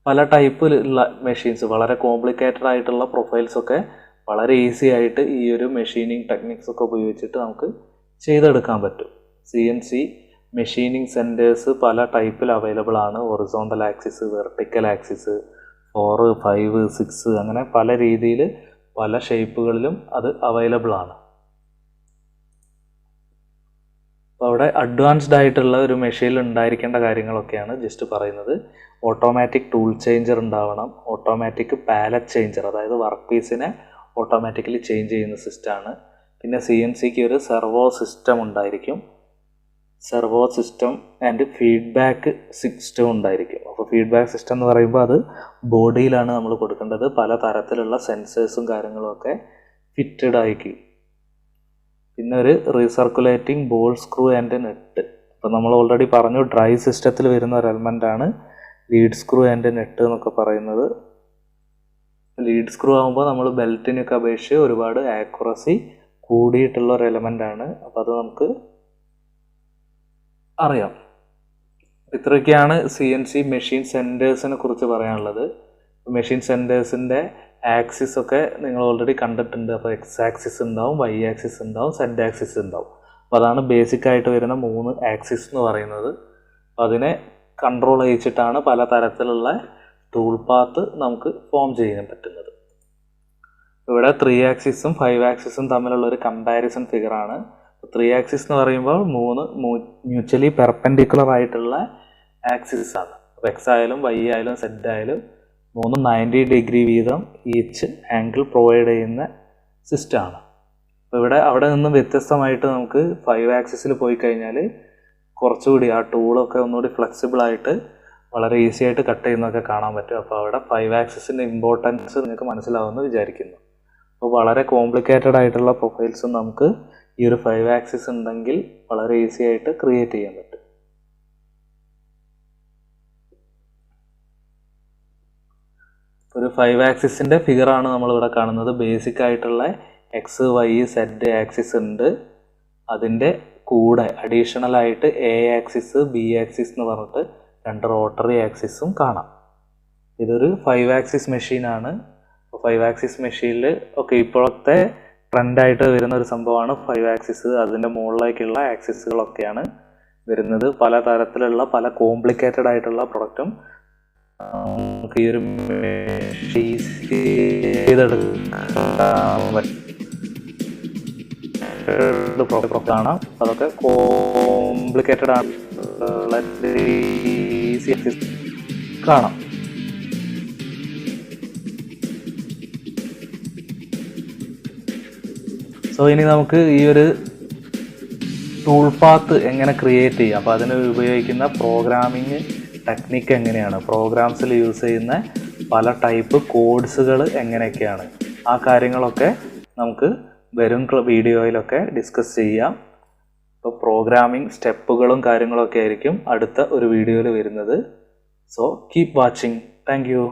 പല ടൈപ്പിലുള്ള മെഷീൻസ്, വളരെ കോംപ്ലിക്കേറ്റഡ് ആയിട്ടുള്ള പ്രൊഫൈൽസൊക്കെ വളരെ ഈസി ആയിട്ട് ഈ ഒരു മെഷീനിങ് ടെക്നിക്സൊക്കെ ഉപയോഗിച്ചിട്ട് നമുക്ക് ചെയ്തെടുക്കാൻ പറ്റും. CNC മെഷീനിങ് സെൻറ്റേഴ്സ് പല ടൈപ്പിൽ അവൈലബിൾ ആണ്. ഹൊറിസോണ്ടൽ ആക്സിസ്, വെർട്ടിക്കൽ ആക്സിസ്, 4, 5, 6 അങ്ങനെ പല രീതിയിൽ പല ഷേപ്പുകളിലും അത് അവൈലബിൾ ആണ്. അപ്പോൾ അവിടെ അഡ്വാൻസ്ഡ് ആയിട്ടുള്ള ഒരു മെഷീനിൽ ഉണ്ടായിരിക്കേണ്ട കാര്യങ്ങളൊക്കെയാണ് ജസ്റ്റ് പറയുന്നത്. ഓട്ടോമാറ്റിക് ടൂൾ ചേഞ്ചർ ഉണ്ടാവണം. ഓട്ടോമാറ്റിക് പാലറ്റ് ചേഞ്ചർ, അതായത് വർക്ക് പീസിനെ ഓട്ടോമാറ്റിക്കലി ചേഞ്ച് ചെയ്യുന്ന സിസ്റ്റമാണ്. പിന്നെ CNCക്ക് ഒരു സെർവോ സിസ്റ്റം ഉണ്ടായിരിക്കും. Servo system and feedback system ഉണ്ടായിരിക്കും. അപ്പോൾ ഫീഡ്ബാക്ക് സിസ്റ്റം എന്ന് പറയുമ്പോൾ അത് ബോഡിയിലാണ് നമ്മൾ കൊടുക്കേണ്ടത്. പല തരത്തിലുള്ള സെൻസേഴ്സും കാര്യങ്ങളുമൊക്കെ ഫിറ്റഡ് ആയിരിക്കും. പിന്നെ ഒരു recirculating ball screw and net. അപ്പോൾ നമ്മൾ ഓൾറെഡി പറഞ്ഞു ഡ്രൈവ് സിസ്റ്റത്തിൽ വരുന്ന ഒരു എലമെൻ്റാണ് ലീഡ് സ്ക്രൂ ആൻഡ് നെറ്റ് എന്നൊക്കെ പറയുന്നത്. ലീഡ് സ്ക്രൂ ആകുമ്പോൾ നമ്മൾ ബെൽറ്റിനൊക്കെ അപേക്ഷിച്ച് ഒരുപാട് ആക്യുറസി കൂടിയിട്ടുള്ള ഒരു എലമെൻ്റാണ്. അപ്പോൾ അത് നമുക്ക് അറിയാം. ഇത്രയൊക്കെയാണ് CNC മെഷീൻ സെൻറ്റേഴ്സിനെ കുറിച്ച് പറയാനുള്ളത്. മെഷീൻ സെൻറ്റേഴ്സിൻ്റെ ആക്സിസ് ഒക്കെ നിങ്ങൾ ഓൾറെഡി കണ്ടിട്ടുണ്ട്. അപ്പോൾ X ആക്സിസ് ഉണ്ടാവും, Y ആക്സിസ് ഉണ്ടാവും, Z ആക്സിസ് ഉണ്ടാവും. അപ്പോൾ അതാണ് ബേസിക് ആയിട്ട് വരുന്ന 3 ആക്സിസ് എന്ന് പറയുന്നത്. അപ്പോൾ അതിനെ കൺട്രോൾ ചെയ്യിച്ചിട്ടാണ് പല തരത്തിലുള്ള ടൂൾ പാത്ത് നമുക്ക് ഫോം ചെയ്യാൻ പറ്റുന്നത്. ഇവിടെ 3 ആക്സിസും 5 ആക്സിസും തമ്മിലുള്ള ഒരു കമ്പാരിസൺ ഫിഗറാണ്. 3 ആക്സിസ് എന്ന് പറയുമ്പോൾ 3 മ്യൂച്വലി പെർപെൻഡിക്കുലർ ആയിട്ടുള്ള ആക്സിസ് ആണ്. അപ്പോൾ X ആയാലും Y ആയാലും Z ആയാലും 3 90 ഡിഗ്രി വീതം ഈച്ച് ആംഗിൾ പ്രൊവൈഡ് ചെയ്യുന്ന സിസ്റ്റമാണ്. അപ്പോൾ അവിടെ നിന്ന് വ്യത്യസ്തമായിട്ട് നമുക്ക് 5 ആക്സിസിൽ പോയി കഴിഞ്ഞാൽ കുറച്ചുകൂടി ആ ടൂളൊക്കെ ഒന്നുകൂടി ഫ്ലെക്സിബിൾ ആയിട്ട് വളരെ ഈസി ആയിട്ട് കട്ട് ചെയ്യുന്നതൊക്കെ കാണാൻ പറ്റും. അപ്പോൾ അവിടെ 5 ആക്സിസിൻ്റെ ഇമ്പോർട്ടൻസ് നിങ്ങൾക്ക് മനസ്സിലാവുമെന്ന് വിചാരിക്കുന്നു. അപ്പോൾ വളരെ കോംപ്ലിക്കേറ്റഡ് ആയിട്ടുള്ള പ്രൊഫൈൽസും നമുക്ക് ഈ ഒരു 5 ആക്സിസ് ഉണ്ടെങ്കിൽ വളരെ ഈസി ആയിട്ട് ക്രിയേറ്റ് ചെയ്യാൻ പറ്റും. ഒരു 5 ആക്സിസിൻ്റെ ഫിഗറാണ് നമ്മളിവിടെ കാണുന്നത്. ബേസിക് ആയിട്ടുള്ള X, Y, Z ആക്സിസ് ഉണ്ട്. അതിൻ്റെ കൂടെ അഡീഷണൽ ആയിട്ട് A ആക്സിസ്, B ആക്സിസ് എന്ന് പറഞ്ഞിട്ട് 2 റോട്ടറി ആക്സിസും കാണാം. ഇതൊരു 5 ആക്സിസ് മെഷീനാണ്. 5 ആക്സിസ് മെഷീനിൽ ഇപ്പോഴത്തെ ട്രെൻഡായിട്ട് വരുന്ന ഒരു സംഭവമാണ് 5 ആക്സിസ്. അതിൻ്റെ മുകളിലേക്കുള്ള ആക്സിസുകളൊക്കെയാണ് വരുന്നത്. പല തരത്തിലുള്ള പല കോംപ്ലിക്കേറ്റഡ് ആയിട്ടുള്ള പ്രൊഡക്റ്റും നമുക്ക് ഈ ഒരു കാണാം. അതൊക്കെ കോംപ്ലിക്കേറ്റഡ് ആണ്. വളരെ ഈസി കാണാം. സോ ഇനി നമുക്ക് ഈ ഒരു ടൂൾ പാത്ത് എങ്ങനെ ക്രിയേറ്റ് ചെയ്യാം, അപ്പോൾ അതിന് ഉപയോഗിക്കുന്ന പ്രോഗ്രാമിങ് ടെക്നിക്ക് എങ്ങനെയാണ്, പ്രോഗ്രാംസിൽ യൂസ് ചെയ്യുന്ന പല ടൈപ്പ് കോഡ്സുകൾ എങ്ങനെയൊക്കെയാണ്, ആ കാര്യങ്ങളൊക്കെ നമുക്ക് വരും വീഡിയോയിലൊക്കെ ഡിസ്കസ് ചെയ്യാം. അപ്പോൾ പ്രോഗ്രാമിംഗ് സ്റ്റെപ്പുകളും കാര്യങ്ങളൊക്കെ ആയിരിക്കും അടുത്ത ഒരു വീഡിയോയിൽ വരുന്നത്. So keep watching. Thank you.